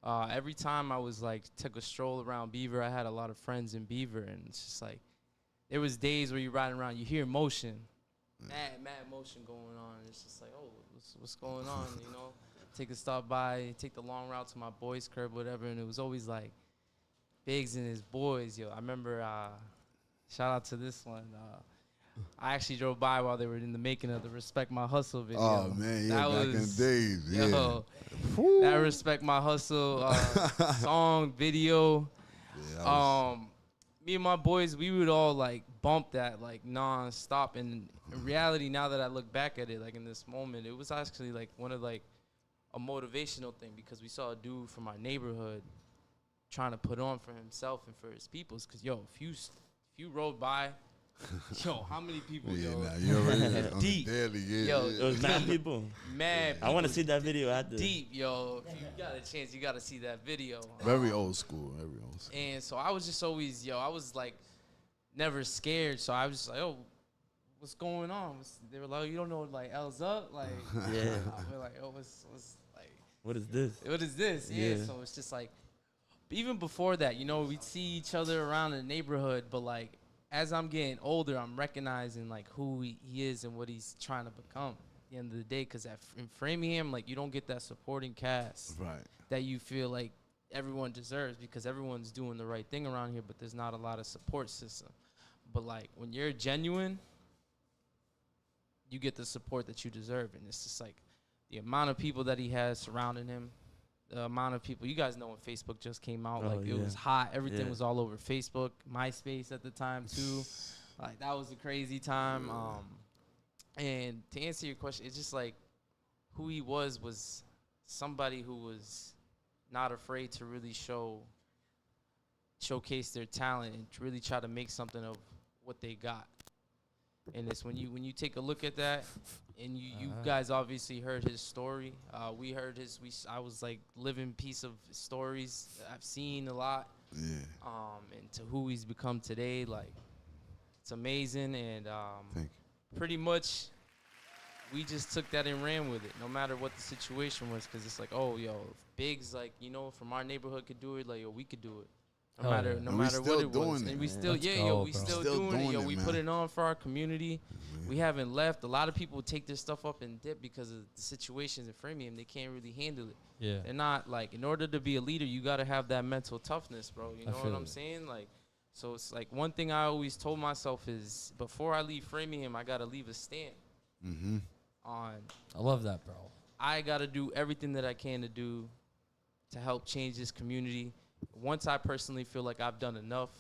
Every time I was like took a stroll around Beaver, I had a lot of friends in Beaver, and it's just like there was days where you're riding around, you hear motion, mad emotion going on. It's just like, oh, what's going on, you know? Take a stop by, take the long route to my boys' crib, whatever, and it was always like Biggs and his boys, yo. I remember, shout out to this one. I actually drove by while they were in the making of the Respect My Hustle video. Oh man, yeah, that back in the days, yeah. Yo, that Respect My Hustle song, video. Yeah, Me and my boys, we would all like bump that like non-stop. And in reality, now that I look back at it, like in this moment, it was actually like one of like a motivational thing, because we saw a dude from our neighborhood trying to put on for himself and for his peoples. Cause yo, if you rode by, yo, how many people? yeah, Yo, nah, you already on the deep. daily, yeah. Yo, yeah. It was mad people. mad. I want to people see that video after. deep, yo. If you got a chance, you got to see that video. Very old school, very old school. And so I was just always, I was like never scared. So I was just like, oh, what's going on? They were like, you don't know, like, L's up? Like, Yeah. we're like, oh, what's like, What is this? what is this? Yeah. Yeah. So it's just like, even before that, we'd see each other around in the neighborhood, but like, as I'm getting older, I'm recognizing like who he is and what he's trying to become at the end of the day. Because in Framingham, like, you don't get that supporting cast Right. that you feel like everyone deserves, because everyone's doing the right thing around here, but there's not a lot of support system. But like, when you're genuine, you get the support that you deserve. And it's just like the amount of people that he has surrounding him, the amount of people, you guys know when Facebook just came out, Oh, like, it yeah. was hot. Everything Yeah. was all over Facebook, MySpace at the time too. Like, that was a crazy time. And to answer your question, it's just like who he was somebody who was not afraid to really showcase their talent and to really try to make something of what they got. And it's when you take a look at that, and you guys obviously heard his story. We heard I was like living piece of stories that I've seen a lot. Yeah. And to who he's become today, like, it's amazing. And Thank pretty much we just took that and ran with it, no matter what the situation was, because it's like, oh, yo, if Biggs, like, from our neighborhood could do it, like, yo, we could do it. No Hell matter yeah. no And we matter still what it was. doing it, And we man. still, Let's yeah, go, yo, we bro. still Still doing it, yo. doing it, We man. put it on for our community. Yeah. We haven't left. A lot of people take their stuff up and dip because of the situations in Framingham. They can't really handle it. Yeah. They're not, like, in order to be a leader, you got to have that mental toughness, bro. You I know what feel I'm it. saying? Like, so it's like one thing I always told myself is, before I leave Framingham, I got to leave a stamp Mm-hmm. on, I love that, bro. I got to do everything that I can to do to help change this community. Once I personally feel like I've done enough,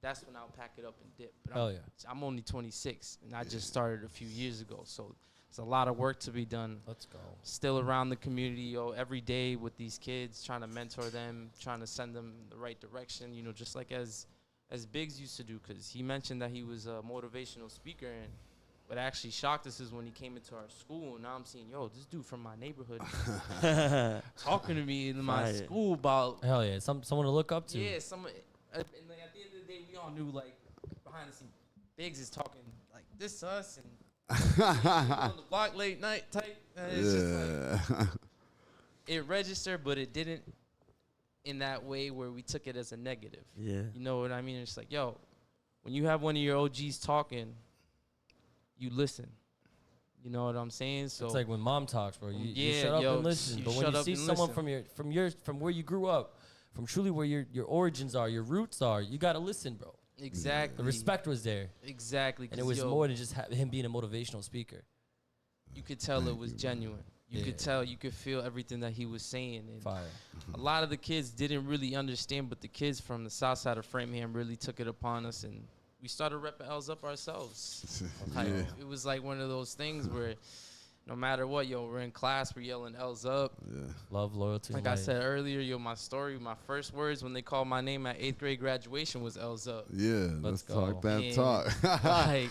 that's when I'll pack it up and dip. But Hell yeah. I'm only 26, and I just started a few years ago. So there's a lot of work to be done. Let's go. Still around the community, yo, every day with these kids, trying to mentor them, trying to send them in the right direction, just like as Biggs used to do, because he mentioned that he was a motivational speaker. And what actually shocked us is when he came into our school, and now I'm seeing, yo, this dude from my neighborhood talking to me in my Fire. school about, Hell yeah. Someone to look up to. yeah, someone. And like, at the end of the day, we all knew, like, behind the scenes, Biggs is talking like this to us, and on the block late night type. And it's just like, it registered, but it didn't in that way where we took it as a negative. Yeah. You know what I mean? It's like, yo, when you have one of your OGs talking, you listen. You know what I'm saying? So It's like when mom talks, bro. You Yeah, shut up yo, and listen. you But when shut you up see and someone listen. from where you grew up, from truly where your origins are, your roots are, you gotta listen, bro. exactly, The respect was there, exactly, and it 'cause, was yo, more than just him being a motivational speaker. You could tell it was genuine. You could Yeah. tell, you could feel everything that he was saying. And Fire. a lot of the kids didn't really understand, but the kids from the south side of Framingham really took it upon us, and we started repping L's up ourselves. Like, Yeah. it was like one of those things where no matter what, yo, we're in class, we're yelling L's up. Yeah. Love, loyalty. Like and I light. said earlier, yo, my story, my first words when they called my name at 8th grade graduation was L's up. Yeah. Let's Let's go. talk that And, talk. like,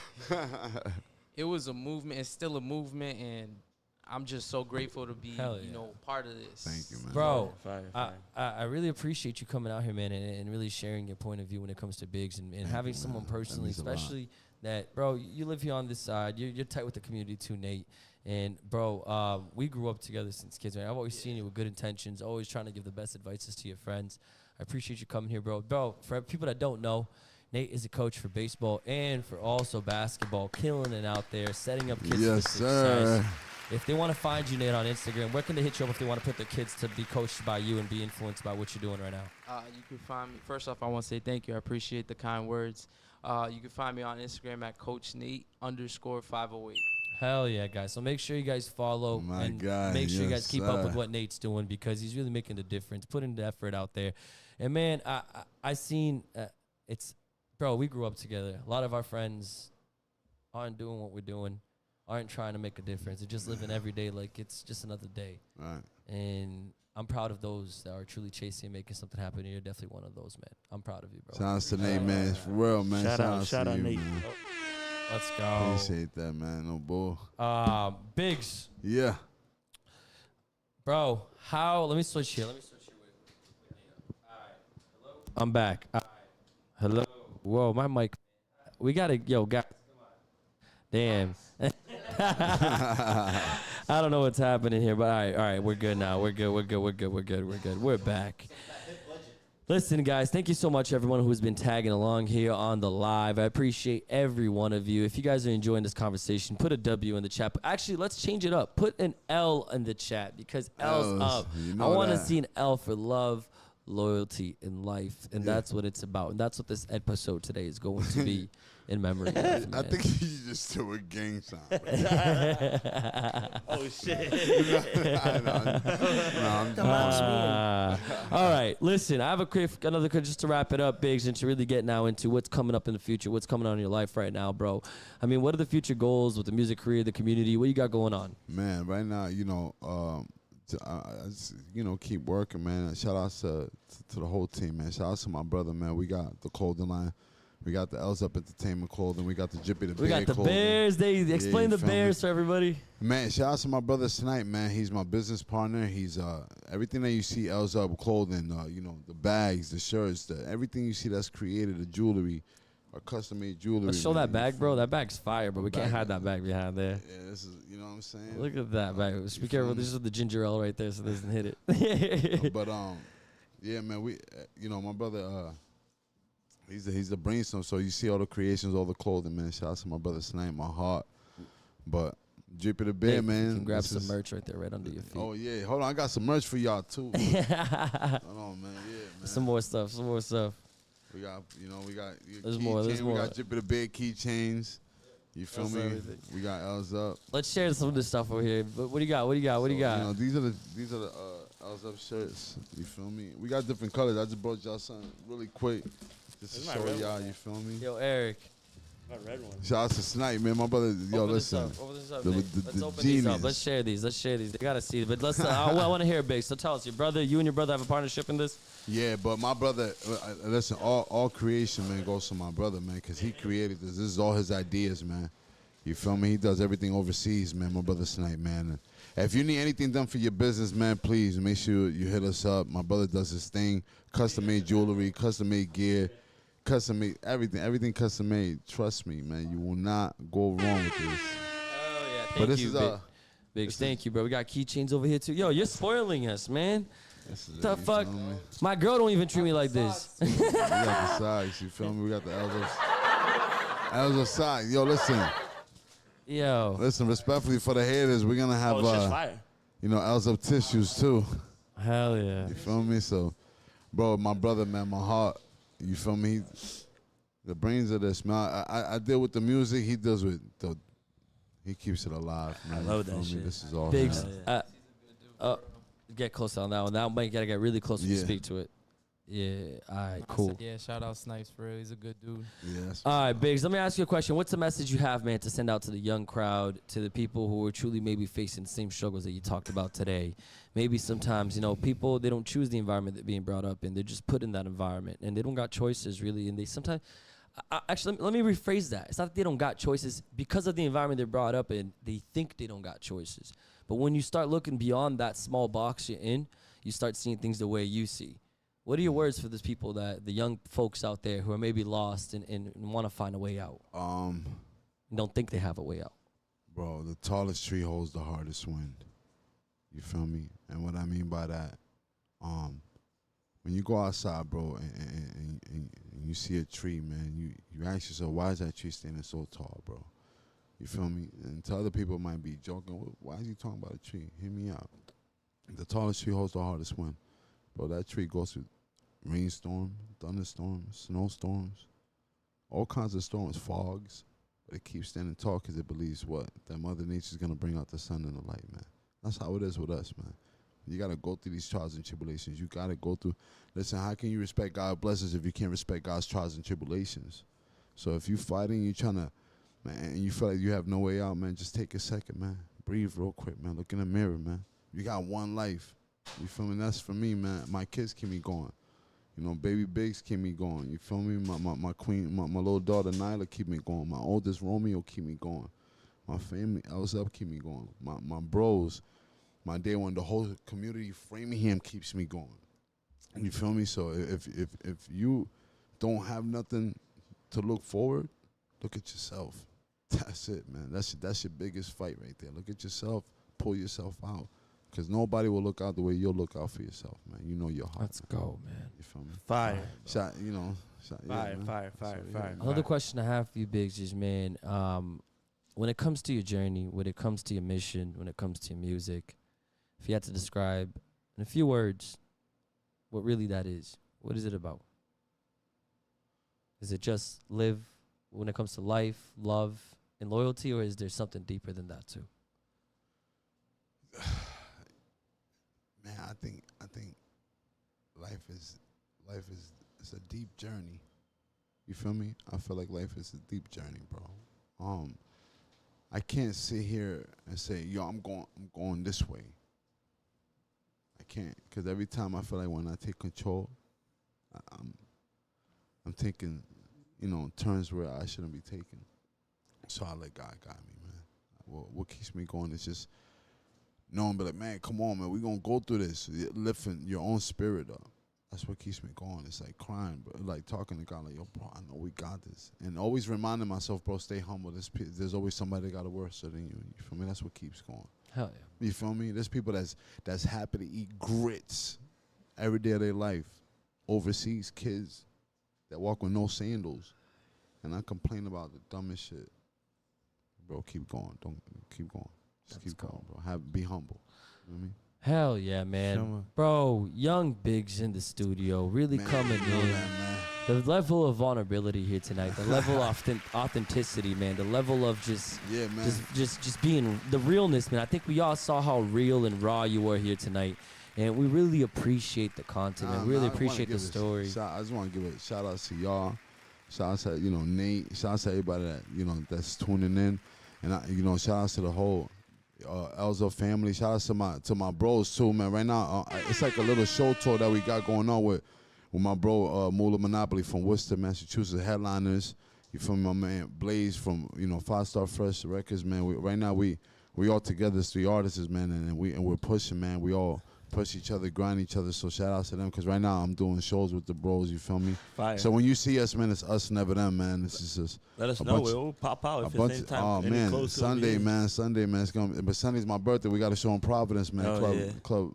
it was a movement. It's still a movement, and I'm just so grateful to be, Hell yeah. part of this. Thank you, man. Bro, Fire, I, fire. I really appreciate you coming out here, man, and really sharing your point of view when it comes to Biggs and having you, someone man. That personally, means a lot. especially that, bro, you live here on this side. You're tight with the community too, Nate. And, bro, we grew up together since kids, man. I've always seen you with good intentions, always trying to give the best advices to your friends. I appreciate you coming here, bro. Bro, for people that don't know, Nate is a coach for baseball and for also basketball, killing it out there, setting up kids Yes, for success. sir. If they want to find you, Nate, on Instagram, where can they hit you up if they want to put their kids to be coached by you and be influenced by what you're doing right now? You can find me. First off, I want to say thank you. I appreciate the kind words. You can find me on Instagram at CoachNate_508. Hell yeah, guys. So make sure you guys follow My and God, make sure you yes, guys keep up with sir. what Nate's doing because he's really making a difference, putting the effort out there. And, man, I seen bro, we grew up together. A lot of our friends aren't doing what we're doing, aren't trying to make a difference. They're just living every day like it's just another day. Right. And I'm proud of those that are truly chasing and making something happen. And you're definitely one of those, man. I'm proud of you, bro. Shout out to Nate, man. For real, man. Shout out to you, Nate. man. Let's go. Appreciate that, man. No bull. Biggs, Yeah. bro, let me switch here. Wait. All right. Hello? I'm back. All right. Hello. Whoa, my mic. We got to, guys, come on. Damn. I don't know what's happening here, but all right, we're good now. We're good. We're back. Listen, guys, thank you so much, everyone who's been tagging along here on the live. I appreciate every one of you. If you guys are enjoying this conversation, put a W in the chat. Actually, let's change it up. Put an L in the chat because L's up. You I know want to that. see an L for love, loyalty, and life, and that's what it's about. And that's what this episode today is going to be in memory of, I man. think you just threw a gang sign. Oh shit! All right, listen, I have another just to wrap it up, Biggs, and to really get now into what's coming up in the future, what's coming on in your life right now, bro. I mean, what are the future goals with the music career, the community? What you got going on? Man, right now, keep working, man. Shout out to the whole team, man. Shout out to my brother, man. We got the clothing line. We got the L's Up Entertainment clothing. We got the Jippy the Bear We got the clothing. Bears. They explain you the feel me? Bears for everybody. Man, shout out to my brother Snipe, man. He's my business partner. He's everything that you see L's Up clothing, the bags, the shirts, everything you see that's created, the jewelry, our custom made jewelry. Let's show man, that you bag, feel bro. me? That bag's fire, but we can't hide that bag behind there. Yeah, this is, you know what I'm saying? Look at that bag. Be feel careful. me? This is the ginger ale right there, so it doesn't hit it. But yeah, man, we my brother he's the brainstorm, so you see all the creations, all the clothing, man. Shout out to my brother Snipe, my heart. But Jippy the Bear, Hey, man. You can grab this some is- merch right there, right under your feet. Oh yeah, hold on, I got some merch for y'all too. Hold on, man. Yeah, man. Some more stuff. We got, There's more, there's keychain, more. We got Jippy the Bear keychains. You feel That's me? everything. We got L's Up. Let's share some of this stuff over here. But what do you got? What do you got? These are the L's Up shirts. You feel me? We got different colors. I just brought y'all something really quick, just to This is my show red y'all. one. You feel me? Yo, Eric. My red one. Shout out to Snipe, man. My brother. Yo, Open listen. this up. Open this up, The- Nick. the- Let's the open these up. genius. Let's share these. They gotta see it. But let's. I want to hear it, Big. So tell us, you and your brother have a partnership in this. Yeah, but my brother, listen, all creation, man, goes to my brother, man, because he created this. This is all his ideas, man. You feel me? He does everything overseas, man, my brother Snipe, man. And if you need anything done for your business, man, please make sure you hit us up. My brother does his thing. Custom-made jewelry, custom-made gear, custom-made everything custom-made. Trust me, man, you will not go wrong with this. Oh yeah, But thank this you, is, Big. Thank you, bro. We got keychains over here too. Yo, you're spoiling us, man. This is The it, you fuck? feel me? My girl don't even treat me like this. We got the sides, you feel me? We got the Elbows side. Yo, listen, respectfully for the haters, we're gonna have Oh, it's just fire. L's Up tissues too. Hell yeah. You feel me? So, bro, my brother, man, my heart. You feel me? The brains of this, man. I deal with the music. He deals with the. He keeps it alive, man. I love You feel that me? shit. This is all Biggs, him. get close on that one. That might gotta get really close when you Yeah. speak to it. Yeah. All right. Cool. Yeah, shout out Snipes for real. He's a good dude. Yes. All right, Biggs. Let me ask you a question. What's the message you have, man, to send out to the young crowd, to the people who are truly maybe facing the same struggles that you talked about today? Maybe sometimes, people, they don't choose the environment they're being brought up in. They're just put in that environment, and they don't got choices, really. And they sometimes, actually, let me rephrase that. It's not that they don't got choices. Because of the environment they're brought up in, they think they don't got choices. But when you start looking beyond that small box you're in, you start seeing things the way you see. What are your words for those people, the young folks out there who are maybe lost and want to find a way out and don't think they have a way out? Bro, the tallest tree holds the hardest wind. You feel me? And what I mean by that, when you go outside, bro, and you see a tree, man, you ask yourself, why is that tree standing so tall, bro? You feel me? And to other people might be joking, why is he talking about a tree? Hear me out. The tallest tree holds the hardest wind. Bro, that tree goes through rainstorm, thunderstorms, snowstorms, all kinds of storms, fogs. But it keeps standing tall because it believes what? That Mother Nature's going to bring out the sun and the light, man. That's how it is with us, man. You got to go through these trials and tribulations. You got to go through. Listen, how can you respect God's blessings if you can't respect God's trials and tribulations? So if you fighting, you trying to, man, and you feel like you have no way out, man, just take a second, man. Breathe real quick, man. Look in the mirror, man. You got one life. You feel me? That's for me, man. My kids keep me going. You know, baby Biggs keep me going. You feel me? My queen, my little daughter Nyla keep me going. My oldest Romeo keep me going. My family, Elsa keep me going. My bros, my day one, the whole community Framingham keeps me going. You feel me? So if you don't have nothing to look forward, look at yourself. That's it, man. That's your biggest fight right there. Look at yourself. Pull yourself out. Because nobody will look out the way you'll look out for yourself, man. You know your heart. Let's go, man. You feel me? Fire. Fire. Another question I have for you, Biggs, is, man, when it comes to your journey, when it comes to your mission, when it comes to your music, if you had to describe in a few words what really that is, what is it about? Is it just live when it comes to life, love, and loyalty, or is there something deeper than that too? Man, I think life is it's a deep journey. You feel me? I feel like life is a deep journey, bro. I can't sit here and say, yo, I'm going this way. I can't, because every time I feel like when I take control, I'm taking, turns where I shouldn't be taking. So I let God guide me, man. What keeps me going is just knowing, but like, man, come on, man, we gonna go through this. Lifting your own spirit up. That's what keeps me going. It's like crying, but like talking to God, like, yo, bro, I know we got this. And always reminding myself, bro, stay humble. There's always somebody that got it worse than you. You feel me? That's what keeps going. Hell yeah. You feel me? There's people that's happy to eat grits every day of their life. Overseas kids that walk with no sandals. And I complain about the dumbest shit. Bro, keep going. Don't keep going. Just keep going, bro. Be humble. You know what I mean? Hell yeah, man. Bro, young Biggs in the studio, really coming in. Man. The level of vulnerability here tonight, the level of authenticity, man, the level of just being the realness, man. I think we all saw how real and raw you were here tonight. And we really appreciate the content and really appreciate the story. I just want to give a shout out to y'all. Shout out to, Nate. Shout out to everybody that, that's tuning in. And, shout out to the whole Elza family. Shout out to my bros, too, man. Right now, it's like a little show tour that we got going on with my bro, Mula Monopoly from Worcester, Massachusetts, headliners. You feel me? My man Blaze from, 5 Star Fresh Records, man. Right now, we all together as 3 artists, man, and we're pushing, man. We all push each other, grind each other. So shout out to them, because right now I'm doing shows with the bros. You feel me? Fire. So when you see us, man, it's us, never them, man. This is just let us know. We'll pop out if it's any time. Oh man, Sunday, man. It's gonna. But Sunday's my birthday. We got a show in Providence, man. Club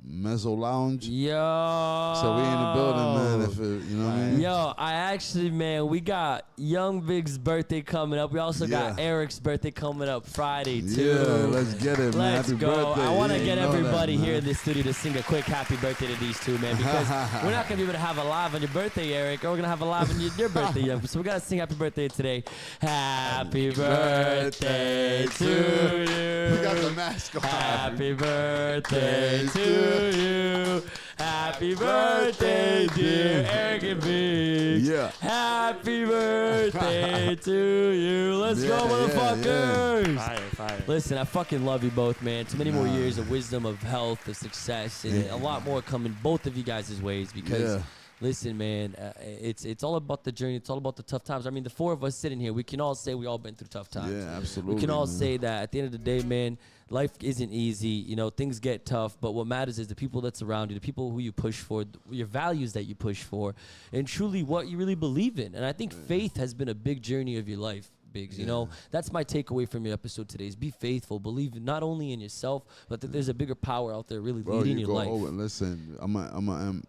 Mezzo Lounge. Yo. So we in the building, man. If it, you know what I mean? Yo, I actually, man, we got Young Big's birthday coming up. We also got Eric's birthday coming up Friday too. Yeah, let's get it, man. Let's Happy go. birthday. I want to get everybody that, here in the studio to sing a quick happy birthday to these two, man, because we're not gonna be able to have a live on your birthday, Eric, or we're gonna have a live on your birthday, Young. So we gotta sing happy birthday today. Happy birthday to you. We got the mask on. Happy birthday to you. Happy birthday, dear Eric and Biggs. Yeah. Happy birthday to you. Let's go, motherfuckers. Fire. Listen, I fucking love you both, man. Too many more years of wisdom, of health, of success, and a lot more coming both of you guys' ways, because listen, man, it's all about the journey. It's all about the tough times. I mean, the 4 of us sitting here, we can all say we all been through tough times. Yeah, absolutely. We can all say that at the end of the day, man, life isn't easy. Things get tough, but what matters is the people that surround you, the people who you push for, your values that you push for, and truly what you really believe in. And I think faith has been a big journey of your life, Biggs. You know, that's my takeaway from your episode today is be faithful. Believe not only in yourself, but that there's a bigger power out there really leading your life. Listen, I'm gonna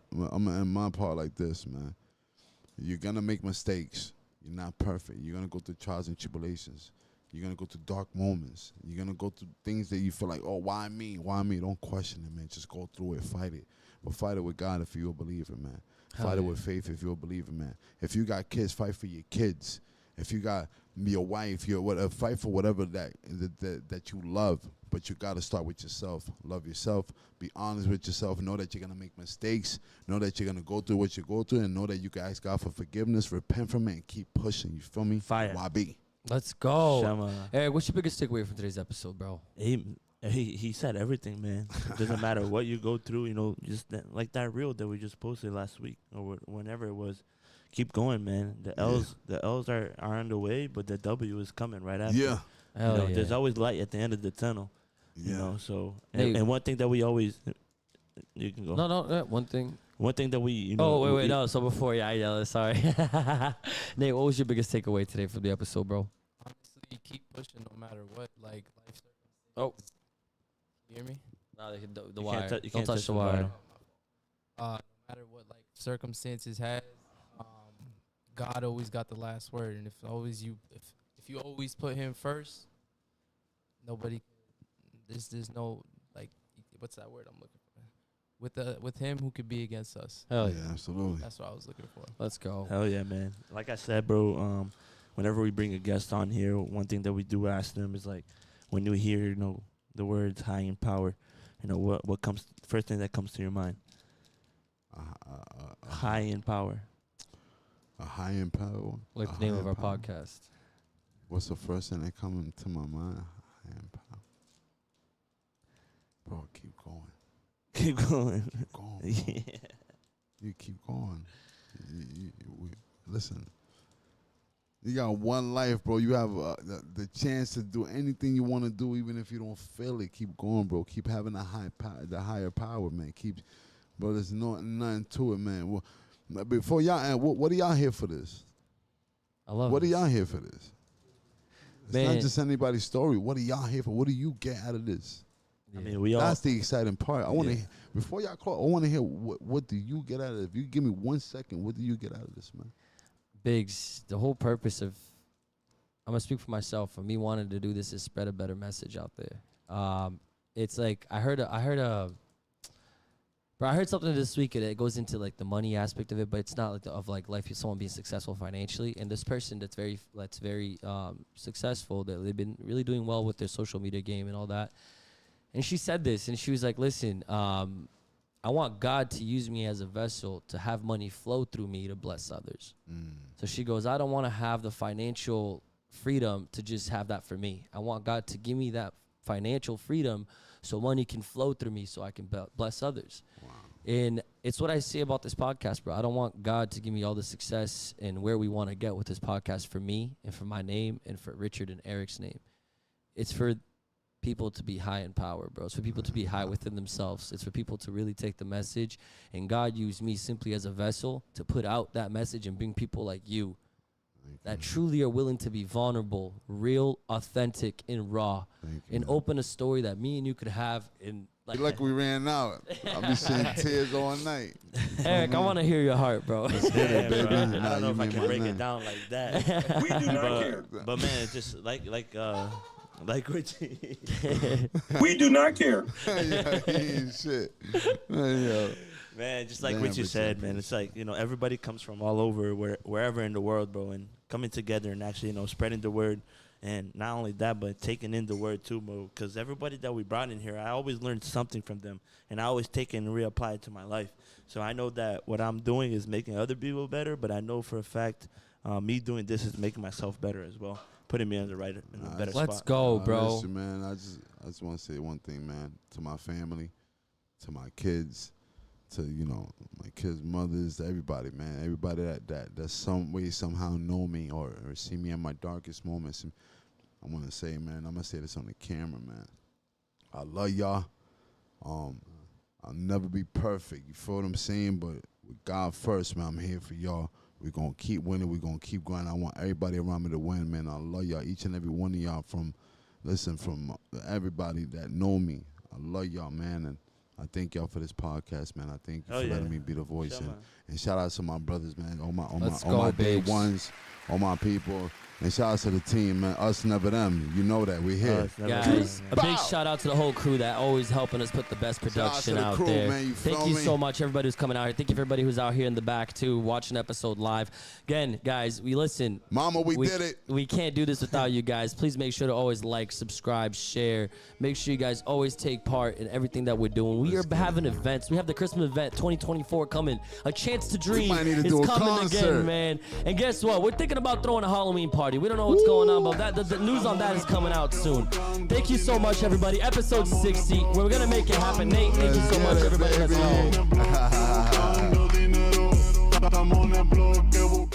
end my part like this, man. You're gonna make mistakes. You're not perfect. You're gonna go through trials and tribulations. You're gonna go through dark moments. You're gonna go through things that you feel like, oh, why me? Why me? Don't question it, man. Just go through it, fight it. But fight it with God if you're a believer, man. Fight it with faith if you're a believer, man. If you got kids, fight for your kids. If you got your wife, fight for whatever that you love. But you got to start with yourself. Love yourself. Be honest with yourself. Know that you're going to make mistakes. Know that you're going to go through what you go through. And know that you can ask God for forgiveness, repent from it, and keep pushing. You feel me? Fire. YB. Let's go. Shama. Eric, what's your biggest takeaway from today's episode, bro? He said everything, man. It doesn't matter what you go through, you know, just like that reel that we just posted last week or whenever it was. Keep going, man. The L's are on the way, but the W is coming right after. Yeah. Hell yeah. There's always light at the end of the tunnel. Yeah. You know, so Hey. and one thing that we always you can go. No, one thing. One thing that we, you know. Oh, wait, no. So before, I yell it. Sorry. Nate, what was your biggest takeaway today from the episode, bro? Honestly, keep pushing no matter what. Like life circumstances. Oh. You hear me? No, the You wire. can't you Don't can't touch the wire. No matter what like circumstances has, God always got the last word, and if you always put Him first, nobody. There's no like, what's that word I'm looking for? With Him, who could be against us? Hell Yeah, yeah. absolutely. That's what I was looking for. Let's go. Hell yeah, man. Like I said, bro, whenever we bring a guest on here, one thing that we do ask them is like, when you hear, you know, the words high in power, you know, what comes, first thing that comes to your mind? High in power. A high in power. Like A the name high of in our power. podcast. What's the first thing that comes to my mind? High in power. Bro, keep going. Keep going. Keep going. Bro. Yeah. You keep going. Listen. You got one life, bro. You have the chance to do anything you want to do, even if you don't feel it. Keep going, bro. Keep having the higher power, man. Bro. There's nothing to it, man. Well, before y'all end, what are y'all here for this? I love What are this. y'all here for this? It's Man. not just anybody's story. What are y'all here for? What do you get out of this? I mean, we all. That's the exciting part. I want to Yeah. before y'all call. I want to hear what do you get out of it? If you give me 1 second, what do you get out of this, man? Biggs, the whole purpose of, I'm going to speak for myself, for me wanting to do this is spread a better message out there. It's like, I heard something this week and it goes into like the money aspect of it, but it's not like of like life, someone being successful financially. And this person that's very successful, that they've been really doing well with their social media game and all that. And she said this, and she was like, listen, I want God to use me as a vessel to have money flow through me to bless others. So she goes, I don't want to have the financial freedom to just have that for me. I want God to give me that financial freedom so money can flow through me so I can bless others. Wow. And it's what I say about this podcast, bro. I don't want God to give me all the success and where we want to get with this podcast for me and for my name and for Richard and Eric's name. It's for people to be high in power, bro. It's for people to be high within themselves. It's for people to really take the message. And God used me simply as a vessel to put out that message and bring people like you that truly are willing to be vulnerable, real, authentic, and raw, and open a story that me and you could have in. Like we ran out. I'll be seeing tears all night. Eric, I want to hear your heart, bro. Let's get it, Yeah, baby. bro. I Nah, don't know you if I made can my break night. it down like that. We do not care. But man, it's just like Richie. We do not care. Yeah, he ain't shit. Yeah. Man, just like Damn, Richie Richie, said, man, it's like, you know, everybody comes from all over, wherever in the world, bro, and coming together and actually, you know, spreading the word. And not only that, but taking in the word too, bro. Because everybody that we brought in here, I always learned something from them. And I always take it and reapply it to my life. So I know that what I'm doing is making other people better, but I know for a fact me doing this is making myself better as well. Putting me in a better spot. Let's go, bro. Listen, man, I just want to say one thing, man. To my family, to my kids, to, you know, my kids' mothers, to everybody, man. Everybody that some way, somehow know me or see me in my darkest moments. And I want to say, man, I'm going to say this on the camera, man. I love y'all. I'll never be perfect. You feel what I'm saying? But with God first, man, I'm here for y'all We're going to keep winning. We're going to keep grinding. I want everybody around me to win, man. I love y'all, each and every one of y'all from everybody that know me. I love y'all, man, and I thank y'all for this podcast, man. I thank you for letting me be the voice. And shout out to my brothers, man. All my day ones, all my people. And shout out to the team, man. Us, never them. You know that. We're here. Guys, a big shout out to the whole crew that always helping us put the best production out there. Man, Thank you so much, everybody who's coming out here. Thank you for everybody who's out here in the back, too, watching the episode live. Again, guys, we listen. Mama, we did it. We can't do this without you guys. Please make sure to always like, subscribe, share. Make sure you guys always take part in everything that we're doing. We are having events. We have the Christmas event 2024 coming. A Chance to Dream is coming again, man. And guess what? We're thinking about throwing a Halloween party. We don't know what's going on, but the news on that is coming out soon. Thank you so much, everybody. Episode 60. We're going to make it happen. Nate, thank you so much, everybody. Let's go.